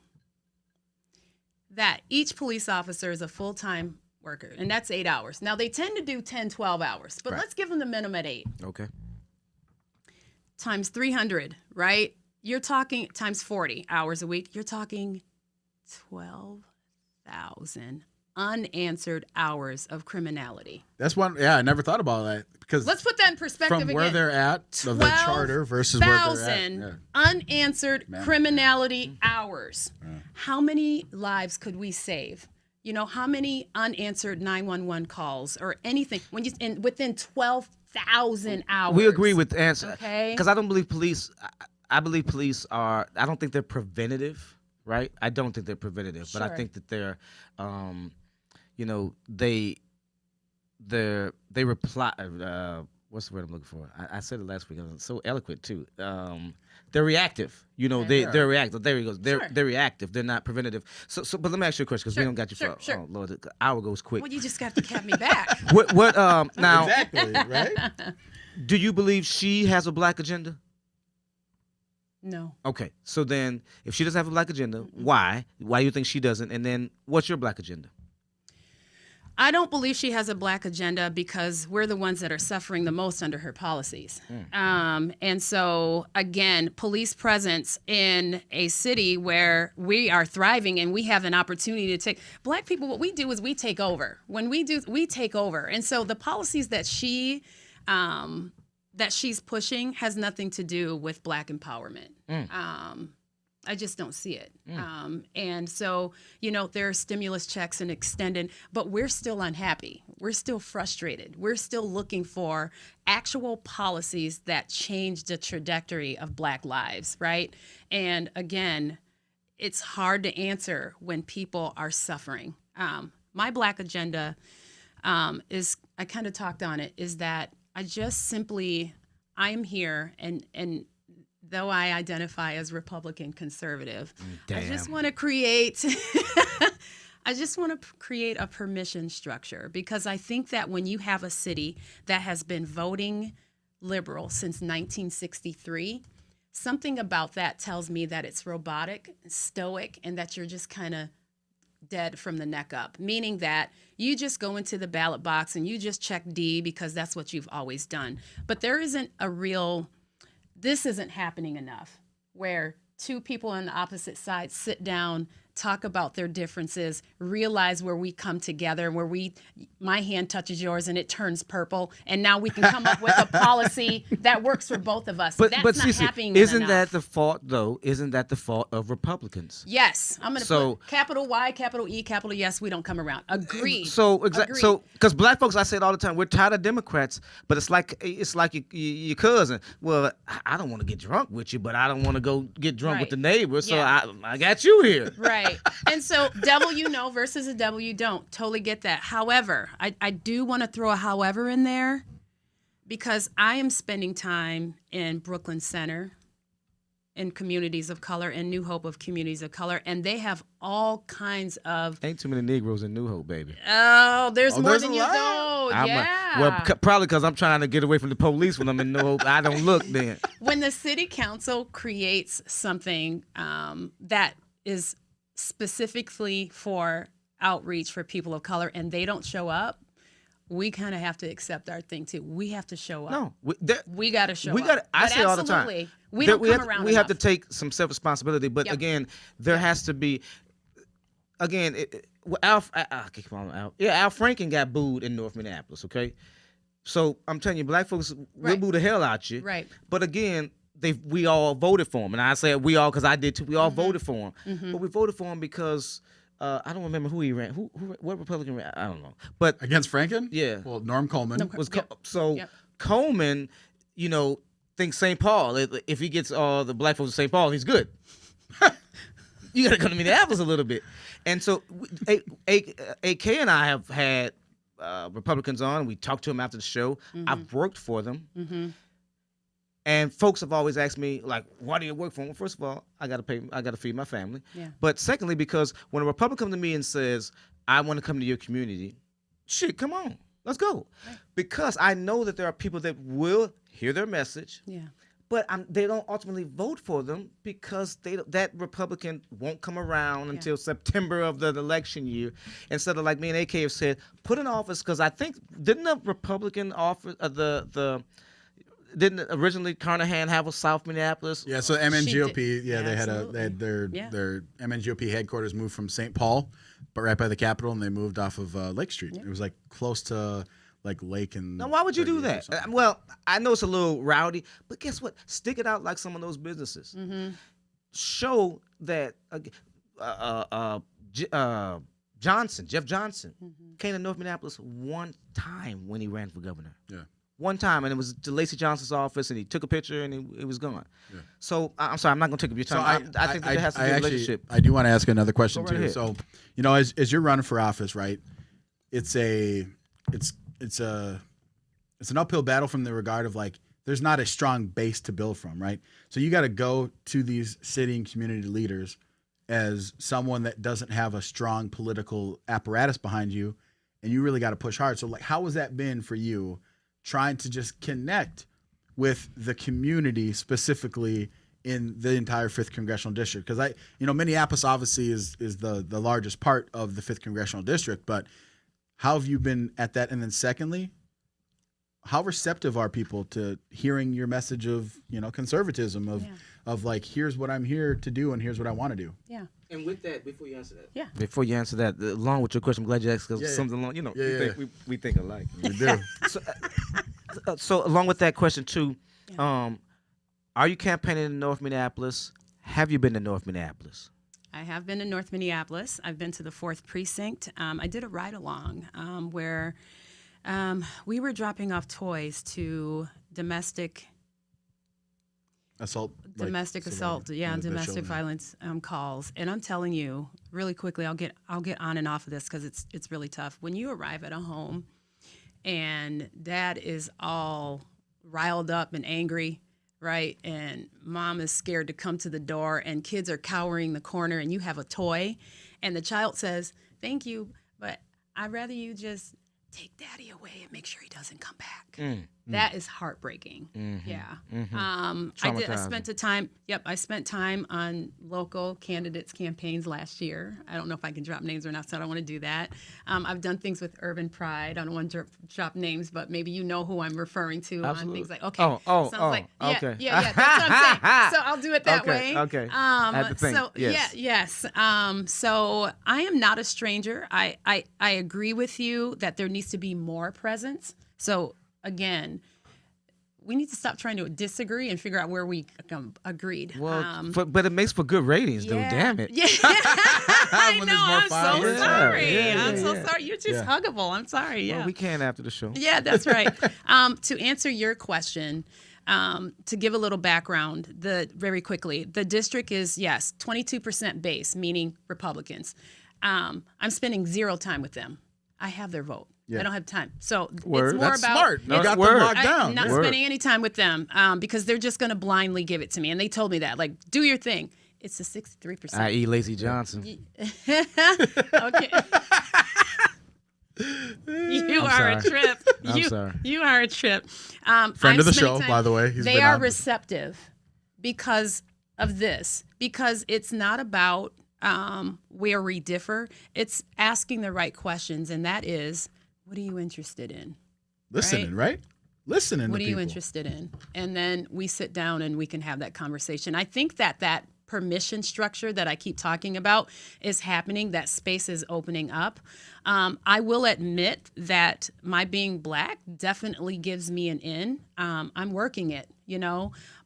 that each police officer is a full-time worker, and that's 8 hours. Now, they tend to do 10, 12 hours, but Right. let's give them the minimum at 8. Okay. Times 300, right? You're talking times 40 hours a week. You're talking 12,000 unanswered hours of criminality. That's one. Yeah, I never thought about that because Let's put that in perspective from again. where they're at, of the charter versus where they're at. 12,000 Yeah. unanswered Man. criminality hours. How many lives could we save? You know, how many unanswered 911 calls or anything when within 12,000 hours? We agree with the answer. Okay. Because I don't believe police. I believe police are. I don't think they're preventative, right? I don't think they're preventative, but I Sure. think that they're, they reply. What's the word I'm looking for? I said it last week. I was so eloquent too. They're reactive. You know, they're reactive. There he goes. They're reactive. They're not preventative. So, but let me ask you a question because we Sure, don't got you for. sure. Oh Lord, the hour goes quick. Well, you just got to cap me back. What now? Exactly. Right. Do you believe she has a black agenda? No. Okay, so then if she doesn't have a black agenda, why? Why do you think she doesn't? And then what's your black agenda? I don't believe she has a black agenda because we're the ones that are suffering the most under her policies. And so, again, police presence in a city where we are thriving and we have an opportunity to take black people. What we do is we take over. When we do, we take over. And so the policies that she's pushing has nothing to do with black empowerment. I just don't see it. And so, you know, there are stimulus checks and extended, but we're still unhappy. We're still frustrated. We're still looking for actual policies that change the trajectory of black lives, right? And again, it's hard to answer when people are suffering. My black agenda is, I kind of talked on it, is that I'm here and though I identify as Republican conservative, I just want to create a permission structure because I think that when you have a city that has been voting liberal since 1963, something about that tells me that it's robotic, stoic, and that you're just kind of dead from the neck up, meaning that you just go into the ballot box and you just check D because that's what you've always done. But there isn't this isn't happening enough where two people on the opposite side sit down, talk about their differences, realize where we come together, where my hand touches yours and it turns purple, and now we can come up with a policy that works for both of us. That's not Cicely, happening isn't enough. that the fault though? Isn't that the fault of Republicans? Yes, I'm going to So- put capital Y, capital E, capital yes, we don't come around. Agreed. Agreed. So because black folks, I say it all the time, we're tired of Democrats, but it's like your cousin. Well, I don't want to get drunk with you, but I don't want to go get drunk with Right. the neighbor, so Yeah. I got you here. Right. And so devil you know versus a devil you don't. Totally get that. However, I do want to throw a however in there because I am spending time in Brooklyn Center in communities of color and New Hope of communities of color, and they have all kinds of Ain't too many Negroes in New Hope, baby. there's more there's than a you lot. know. Yeah. Well, probably because I'm trying to get away from the police when I'm in New Hope. I don't look then. When the city council creates something that is specifically for outreach for people of color and they don't show up, we kind of have to accept our thing too. We have to show up. No, We got to show we up. got. I But say all the time. absolutely, we don't come around We have to enough. take some self responsibility, but Yep. again, there has to be. Again, Al Franken got booed in North Minneapolis. Okay, so I'm telling you, black folks will Right. boo the hell out you. Right. But again, we all voted for him, and I said we all because I did too. We all voted for him, but we voted for him because I don't remember who he ran. What Republican ran? I don't know. But Against Franken? Yeah. Well, Norm Coleman. Coleman, thinks St. Paul. If he gets all the black folks in St. Paul, he's good. You got to come to Minneapolis a little bit, and so AK and I have had Republicans on. We talked to them after the show. I've worked for them. And folks have always asked me, like, why do you work for them? Well, first of all, I got to feed my family. Yeah. But secondly, because when a Republican comes to me and says, I want to come to your community, shit, come on, let's go. Right. Because I know that there are people that will hear their message, but they don't ultimately vote for them because that Republican won't come around until September of the election year. Instead of, like me and AK have said, put in office, because I think, didn't the Republican office, didn't originally Carnahan have a South Minneapolis? Yeah, so MNGOP, they had their Yeah. MNGOP headquarters moved from St. Paul, but right by the Capitol, and they moved off of Lake Street. It was like close to like Lake and. Now, why would you do that? Well, I know it's a little rowdy, but guess what? Stick it out like some of those businesses. Show that Jeff Johnson came to North Minneapolis one time when he ran for governor. Yeah. One time, and it was to Lacey Johnson's office, and he took a picture, and it was gone. Yeah. So I'm sorry, I'm not going to take up your time. I think that there has to be a relationship. I do want to ask another question too. Ahead. So, as you're running for office, right? It's an uphill battle from the regard of like there's not a strong base to build from, right? So you got to go to these city and community leaders as someone that doesn't have a strong political apparatus behind you, and you really got to push hard. So, like, how has that been for you? Trying to just connect with the community specifically in the entire 5th Congressional District. Because Minneapolis obviously is the largest part of the 5th Congressional District, but how have you been at that? And then secondly, how receptive are people to hearing your message of, conservatism of like, here's what I'm here to do and here's what I want to do. Yeah. And with that, before you answer that, along with your question, I'm glad you asked because something along, we think alike. We do. So along with that question too, are you campaigning in North Minneapolis? Have you been to North Minneapolis? I have been to North Minneapolis. I've been to the 4th Precinct. I did a ride-along where we were dropping off toys to domestic assault, domestic violence calls. And I'm telling you, really quickly, I'll get on and off of this because it's really tough. When you arrive at a home and dad is all riled up and angry, right, and mom is scared to come to the door, and kids are cowering the corner, and you have a toy, and the child says, "Thank you, but I'd rather you just take daddy away and make sure he doesn't come back." That is heartbreaking. Yeah. I spent time on local candidates campaigns last year. I don't know if I can drop names or not, so I don't want to do that. I've done things with Urban Pride. I don't want to drop names, but maybe you know who I'm referring to. Absolutely. On things like, okay. Okay. That's what I'm saying. So I'll do it that way. Okay. I had to think. So yes. So I am not a stranger. I agree with you that there needs to be more presence. So again, we need to stop trying to disagree and figure out where we agreed. Well, but it makes for good ratings, though. Damn it. Yeah. I When know. there's more I'm so fire. sorry. Yeah. I'm so sorry. You're just huggable. I'm sorry. Yeah. Well, we can after the show. Yeah, that's right. To answer your question, to give a little background, very quickly, the district is 22% base, meaning Republicans. I'm spending zero time with them. I have their vote. I don't have time. So it's more That's about smart. You got them locked down. I'm not spending any time with them because they're just going to blindly give it to me. And they told me that, like, do your thing. It's the 63%. I.e. Lacey Johnson. Okay. You are a trip. I'm sorry. You are a trip. Friend of the show, by the way. They are receptive because of this. Because it's not about where we differ. It's asking the right questions, and that is, what are you interested in? Listening, right? Listening. What to are you people. interested in? And then we sit down and we can have that conversation. I think that permission structure that I keep talking about is happening, that space is opening up. I will admit that my being Black definitely gives me an in. I'm working it,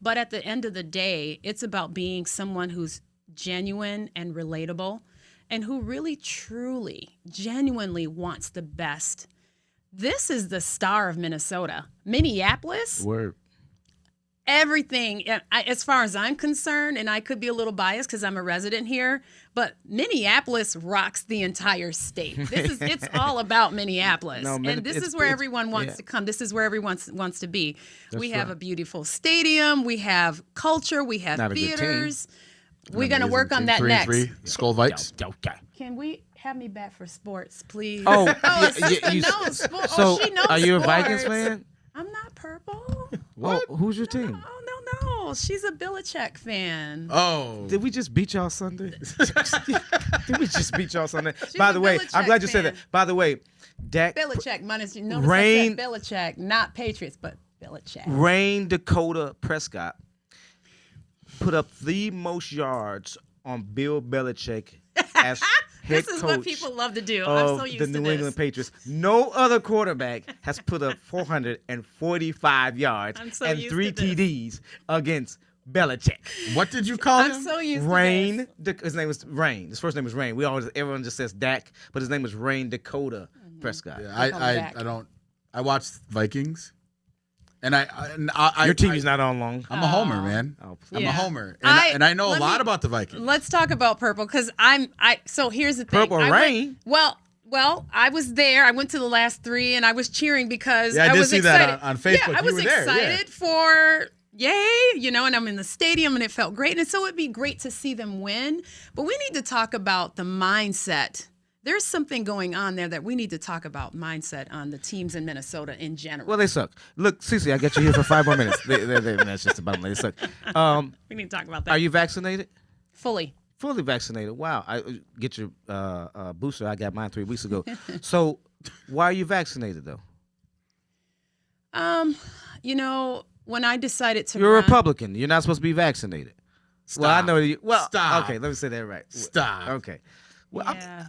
but at the end of the day, it's about being someone who's genuine and relatable and who really, truly, genuinely wants the best. This is the star of Minnesota. Minneapolis. Word. Everything, as far as I'm concerned, and I could be a little biased because I'm a resident here, but Minneapolis rocks the entire state. It's all about Minneapolis. And this is where everyone wants to come. This is where everyone wants to be. We have a beautiful stadium. We have culture. We have theaters. We're going to work on that next. 3-3, Skull Vikes. Can we have me back for sports, please? Oh, sports. So, she knows are you a sports. Vikings fan? I'm not purple. What? Oh, who's your team? Oh, no. She's a Belichick fan. Oh. Did we just beat y'all Sunday? Did we just beat y'all Sunday? She's By the a way, Belichick I'm glad you said fan. that. By the way, Dak. Belichick, minus you notice Rain- I said Belichick, not Patriots, but Belichick. Rain Dakota Prescott put up the most yards on Bill Belichick as head This is coach what people love to do. of I'm so used the to New this. England Patriots. No other quarterback has put up 445 yards I'm so and used 3 to this. TDs against Belichick. What did you call him? I'm so used Rain. to this. His name was Rain. His first name was Rain. Everyone just says Dak, but his name was Rain Dakota Prescott. Yeah, He'll come back. I watched Vikings, and Your TV's not on long. I'm a homer, man. Oh, I'm Yeah. a homer, and I know a let lot me- about the Vikings. Let's talk about purple because so here's the thing. Purple I Rain? Well, I was there. I went to the last 3 and I was cheering because Yeah, I did was see that excited. on Facebook. Yeah, I You was were there, excited for yay, and I'm in the stadium and it felt great. And so it'd be great to see them win. But we need to talk about the mindset. There's something going on there that we need to talk about mindset on the teams in Minnesota in general. Well, they suck. Look, Cicely, I got you here for 5 more minutes. That's just about it. They suck. we need to talk about that. Are you vaccinated? Fully. Fully vaccinated. Wow. I get your booster. I got mine 3 weeks ago. So, why are you vaccinated though? When I decided to You're a run, Republican. You're not supposed to be vaccinated. Well, I know you. Well, Stop. okay. Let me say that right. Stop. Okay. Well, Yeah.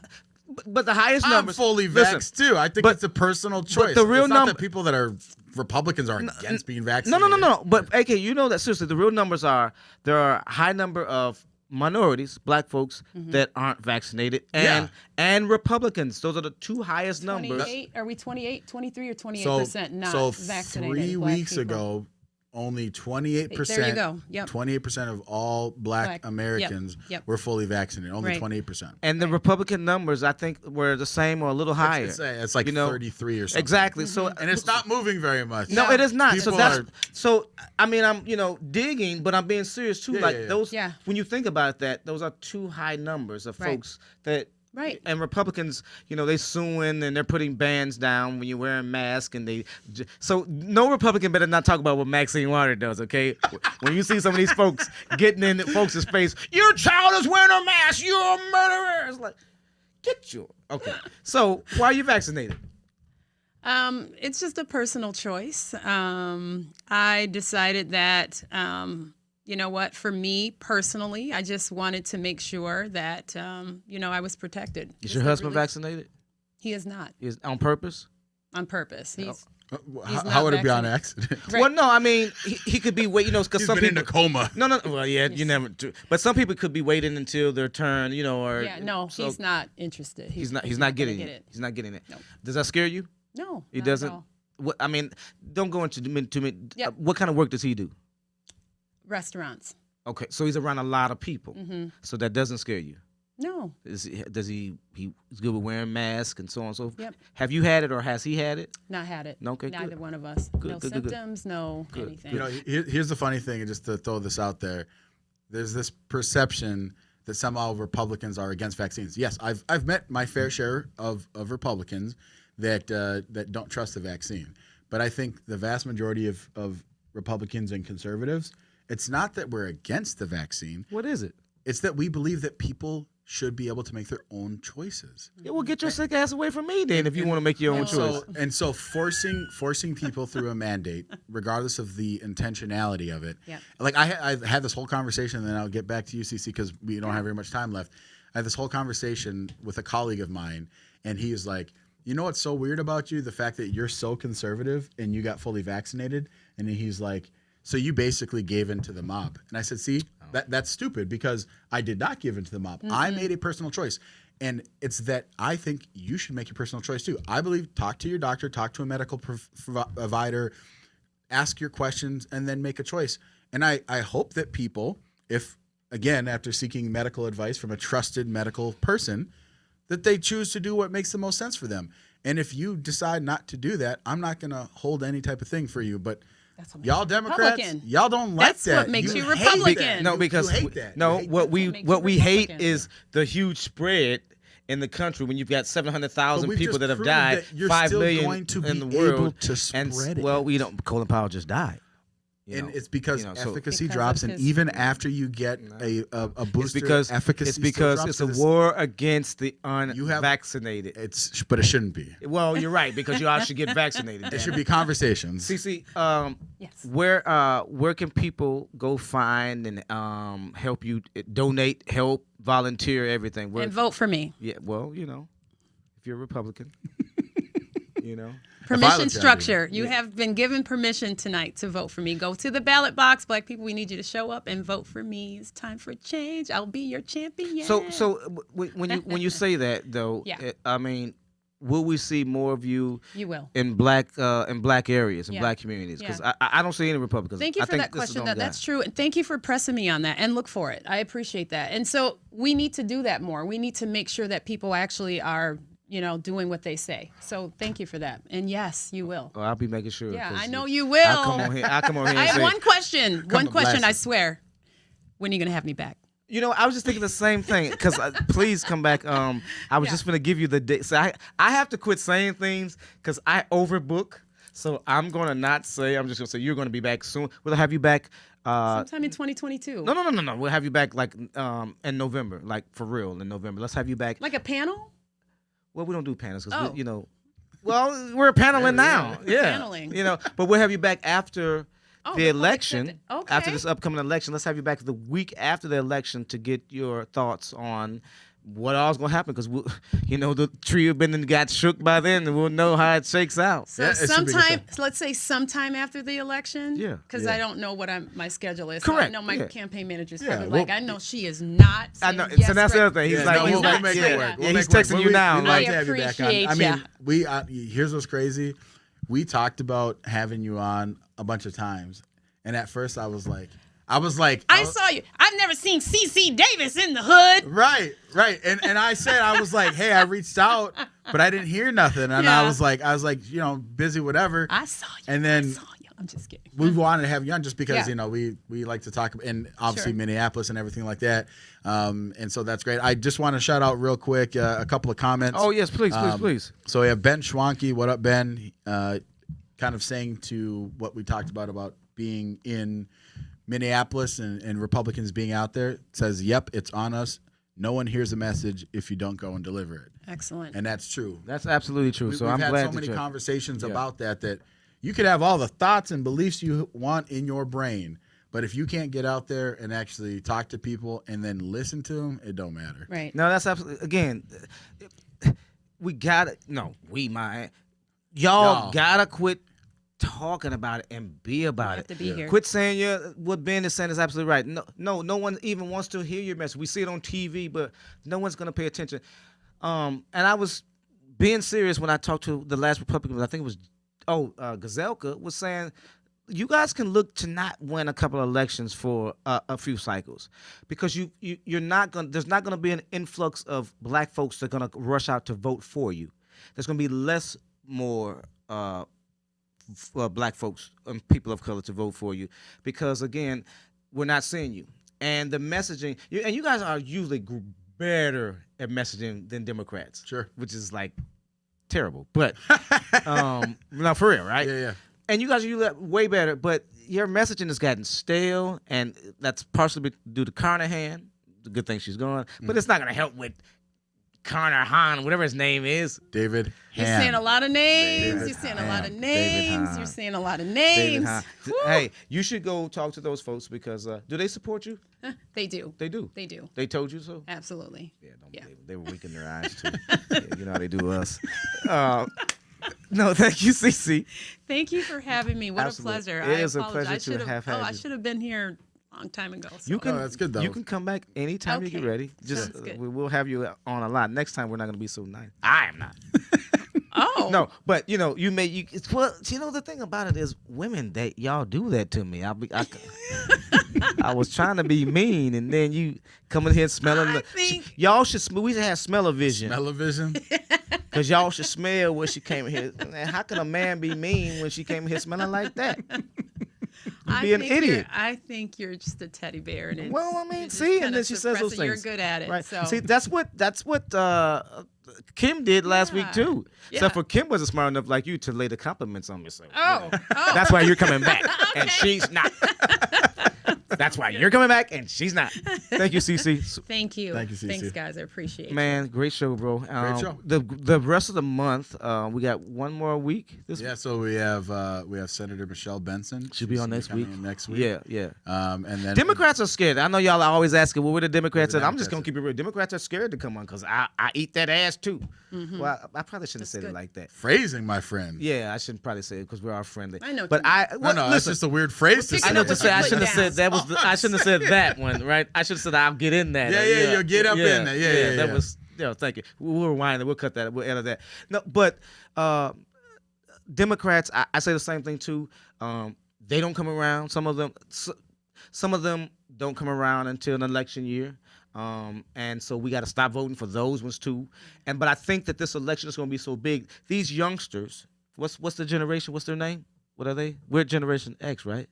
but the highest I'm numbers. fully listen, vaxxed too. I think but- it's a personal choice. the real it's not number- that people that are Republicans are against being No, vaccinated. no. But AK, you know that seriously, the real numbers are there are a high number of minorities, Black folks that aren't vaccinated, and Republicans. Those are the 2 highest numbers. 28, are we 28, 23 or 28% not so vaccinated? 3 Black weeks people? ago, only 28%. There you go. Yep. 28% of all Black Americans Yep. were fully vaccinated. Only Right. 28%. And the Republican numbers, I think, were the same or a little higher. It's like 33 or something. Exactly. So, And it's not moving very much. no, it is not. People So that's are- so. I mean, I'm digging, but I'm being serious too. Yeah, like yeah, yeah. those, Yeah. when you think about that, those are 2 high numbers of Right. folks that. Right. And Republicans, they suing and they're putting bans down when you're wearing masks and so no Republican better not talk about what Maxine Waters does, okay? When you see some of these folks getting in folks' face, your child is wearing a mask, you're a murderer. It's like, get your okay. So why are you vaccinated? It's just a personal choice. I decided that, you know what, for me personally, I just wanted to make sure that, I was protected. Is your husband vaccinated? He is not, Is on purpose? on purpose. He's How not would it be on vaccinated. accident? Right. Well, no, I mean he could be waiting, because He's some been people in a coma. No. Well, yeah, you never do. But some people could be waiting until their turn, or Yeah, no, so he's not interested. He's not gonna getting get it. He's not getting it. No. Does that scare you? No, He not at doesn't. all. What I mean, don't go into me. Yep. What kind of work does he do? Restaurants. Okay, so he's around a lot of people, Mm-hmm. so that doesn't scare you. No. Does he he's good with wearing masks and so on and so forth? Yep. Have you had it or has he had it? Not had it. No, okay, Neither good. one of us. Good, No good, good, good. symptoms, no anything. Here's the funny thing, and just to throw this out there, there's this perception that somehow Republicans are against vaccines. Yes, I've met my fair share of Republicans that don't trust the vaccine, but I think the vast majority of Republicans and conservatives, it's not that we're against the vaccine. What is it? It's that we believe that people should be able to make their own choices. Yeah, well, get your sick ass away from me then if you want to make your own choice. So forcing people through a mandate, regardless of the intentionality of it. Yep. Like I had this whole conversation, and then I'll get back to you, CC, because we don't have very much time left. I had this whole conversation with a colleague of mine, and he's like, you know what's so weird about you? The fact that you're so conservative and you got fully vaccinated. And he's like, so you basically gave in to the mob. And I said, see, that's stupid because I did not give in to the mob. I made a personal choice. And it's that I think you should make your personal choice too. I believe talk to your doctor, talk to a medical provider, ask your questions, and then make a choice. And I hope that people, if, again, after seeking medical advice from a trusted medical person, that they choose to do what makes the most sense for them. And if you decide not to do that, I'm not going to hold any type of thing for you. But y'all Democrats, Republican. y'all don't like That's that. what makes you hate Republican. that. No, because you hate that. no, You hate what that. we makes what you we hate Republican. is the huge spread in the country when you've got 700,000 But we've people just that have proved died, that you're 5 still million going to in the be world, able to and spread it. well, we don't. Colin Powell just died. And it's because so- efficacy Because drops, of and his- even after you get a booster, It's because efficacy it's because still it's a drops. war against the have- unvaccinated. But it shouldn't be. Well, you're right because you all should get vaccinated. There damn should it. be conversations. CC, Yes. where can people go find and help you donate, help, volunteer, everything? Where, And vote for me. yeah, well, if you're a Republican, Permission was structure. You have been given permission tonight to vote for me. Go to the ballot box. Black people, we need you to show up and vote for me. It's time for change. I'll be your champion. So when you say that though, Yeah. I mean, will we see more of you You will. in black areas, in Yeah. black communities? Because Yeah. I don't see any Republicans. Thank you I for think that this is question. the only That's guy. true. And thank you for pressing me on that and look for it. I appreciate that. And so we need to do that more. We need to make sure that people actually are, doing what they say. So thank you for that. And yes, you will. Oh, I'll be making sure. Yeah, 'cause I know you will. I'll come on here. I and have say, one question. One to question, blast I you. swear. When are you going to have me back? I was just thinking the same thing. Because please come back. I was just gonna give you the date. So I have to quit saying things because I overbook. So I'm gonna not say. I'm just gonna say you're gonna be back soon. We'll have you back. Sometime in 2022. No. We'll have you back like in November, like for real in November. Let's have you back. Like a panel? Well, we don't do panels because Oh. well, we're paneling now. Yeah, Paneling. but we'll have you back after Oh, the the public election. said that. Okay. After this upcoming election, let's have you back the week after the election to get your thoughts on what all's gonna happen because the tree of been got shook by then, and we'll know how it shakes out. So Yeah, it should be good sometime, stuff. let's say sometime after the election. Yeah, Because yeah. I don't know what my schedule is. So I Correct, know my yeah. campaign manager's Yeah, probably well, like, I know she is not. I know. saying yes so that's the right- other thing. He's Yeah, like, no, he's we'll like, make yeah, it work. We'll yeah, make he's it work. texting you now. We'd Like, like to have you back on. appreciate I mean, ya. here's what's crazy. We talked about having you on a bunch of times, and at first I was like, I saw you. I've never seen Cicely Davis in the hood. right, and I said I was like, hey, I reached out, but I didn't hear nothing, and Yeah. I was like, busy, whatever. I saw you. And then- I saw you. I'm just kidding. We wanted to have you on just because Yeah. we like to talk, and obviously Sure. Minneapolis and everything like that, and so that's great. I just want to shout out real quick a couple of comments. oh yes, please. So we have Ben Schwanke. What up, Ben? Kind of saying to what we talked about being in Minneapolis and Republicans being out there. Says, yep, it's on us. No one hears a message if you don't go and deliver it. Excellent. And that's true. That's absolutely true. So We've I'm had glad so many that conversations Yeah. about that you could have all the thoughts and beliefs you want in your brain, but if you can't get out there and actually talk to people and then listen to them, it don't matter. Right. No, that's absolutely again. We gotta y'all Y'all. gotta quit talking about it and be about have it. to be here. Quit saying what Ben is saying is absolutely right. No one even wants to hear your message. We see it on TV, but no one's gonna pay attention. And I was being serious when I talked to the last Republican. I think it was Gazelka was saying you guys can look to not win a couple of elections for a few cycles because you're not gonna. There's not gonna be an influx of black folks that are gonna rush out to vote for you. There's gonna be more black folks and people of color to vote for you because again, we're not seeing you and the messaging. And you guys are usually better at messaging than Democrats. Sure. Which is like terrible, but no, for real, right? Yeah. And you guys are usually way better, but your messaging has gotten stale, and that's partially due to Carnahan a good thing she's gone. But it's not gonna help with Connor Hahn, whatever his name is. David You're Ham. saying a lot of names. David You're saying a Ham. lot of David names. Hahn. You're saying a lot of David names. Hahn. Woo. Hey, you should go talk to those folks because do they support you? They do. They do. They do. They told you so? Absolutely. Yeah, don't Yeah. believe them. They were winking their eyes too. Yeah, you know how they do us. No, thank you, Cece. Thank you for having me. What Absolutely. a pleasure. It I is a apologize. pleasure I to should have had I you. should have been here a long time ago. So. You can. that's good, though. You can come back anytime you get Okay. ready. Just Sounds good. we'll have you on a lot. Next time we're not going to be so nice. I am not. Oh. No, but you know, it's well, you know, the thing about it is women that y'all do that to me. I was trying to be mean, and then you come in here smelling. I think- Y'all should. We should have smell-o-vision. Television. Cause y'all should smell when she came in here. Man, how can a man be mean when she came in here smelling like that? I be an think you're- idiot. I think you're just a teddy bear. And Well, I you're mean, just see, and kinda then she says those suppressing. things. You're good at it. Right. So. See, that's what Kim did last week Yeah. too. Yeah. Except for Kim wasn't smart enough like you to lay the compliments on yourself. Oh. Oh. That's why you're coming back, and Okay. she's not. That's why you're coming back, and she's not. Thank you, Cece. Thank you. Thank you, Cece. Thanks, guys. I appreciate it. Man, great show, bro. show. The rest of the month, we got one more week. Yeah, so we have Senator Michelle Benson. Should be She's on gonna next coming week. in next week. Yeah. And then Democrats are scared. I know y'all are always asking, well, where the Democrats Where at? the I'm just going to keep it real. Democrats are scared to come on because I eat that ass too. Well, I probably shouldn't have said it good. like that. phrasing, my friend. Yeah, I shouldn't probably say it because we're all friendly. I know what But you mean. No, that's listen, just a weird phrase to We're say. I know picking to up say I what shouldn't have you said that was I shouldn't have said that one, right? I should have said I'll get in that. Yeah, you'll get up in there. Yeah, That yeah. was thank you. We'll rewind it. We'll cut that. We'll edit that. No, but Democrats, I say the same thing too. They don't come around. Some of them don't come around until an election year. And so we got to stop voting for those ones too. But I think that this election is going to be so big. These youngsters, what's the generation? What's their name? What are they? We're Generation X, right?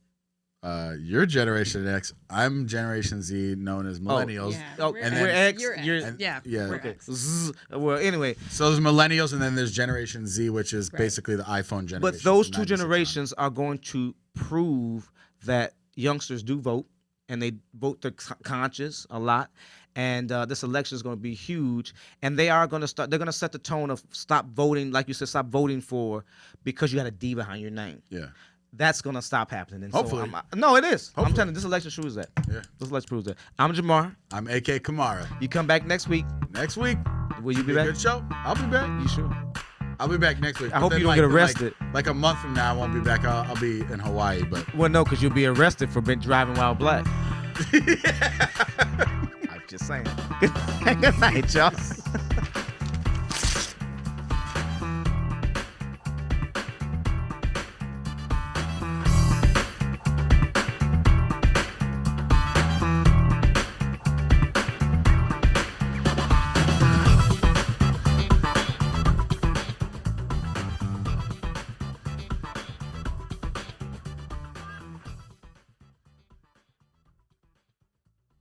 You're Generation X. I'm Generation Z, known as Millennials. Yeah, Oh, we're and then- we're X. You're X. You're And- Yeah. yeah. We're Okay. X. Zzz. Well, anyway, So there's Millennials, and then there's Generation Z, which is Right. basically the iPhone generation. but those from two 96 on. generations are going to prove that youngsters do vote, and they vote their conscience a lot. And this election is going to be huge, and they are going to start. They're going to set the tone of stop voting, like you said, stop voting for because you got a D behind your name. Yeah. That's going to stop happening. And Hopefully. So no, it is. I'm Hopefully. telling you, this election proves that. Yeah. This election proves that. I'm Jamar. I'm AK Kamara. You come back next week. Next week, Will you be be a back? good show. I'll be back. You sure? I'll be back next week. I But hope then, you don't get but arrested. Like a month from now, I won't be back. I'll be in Hawaii, but Well, no, because you'll be arrested for being driving while black. I'm just saying. Good night, y'all.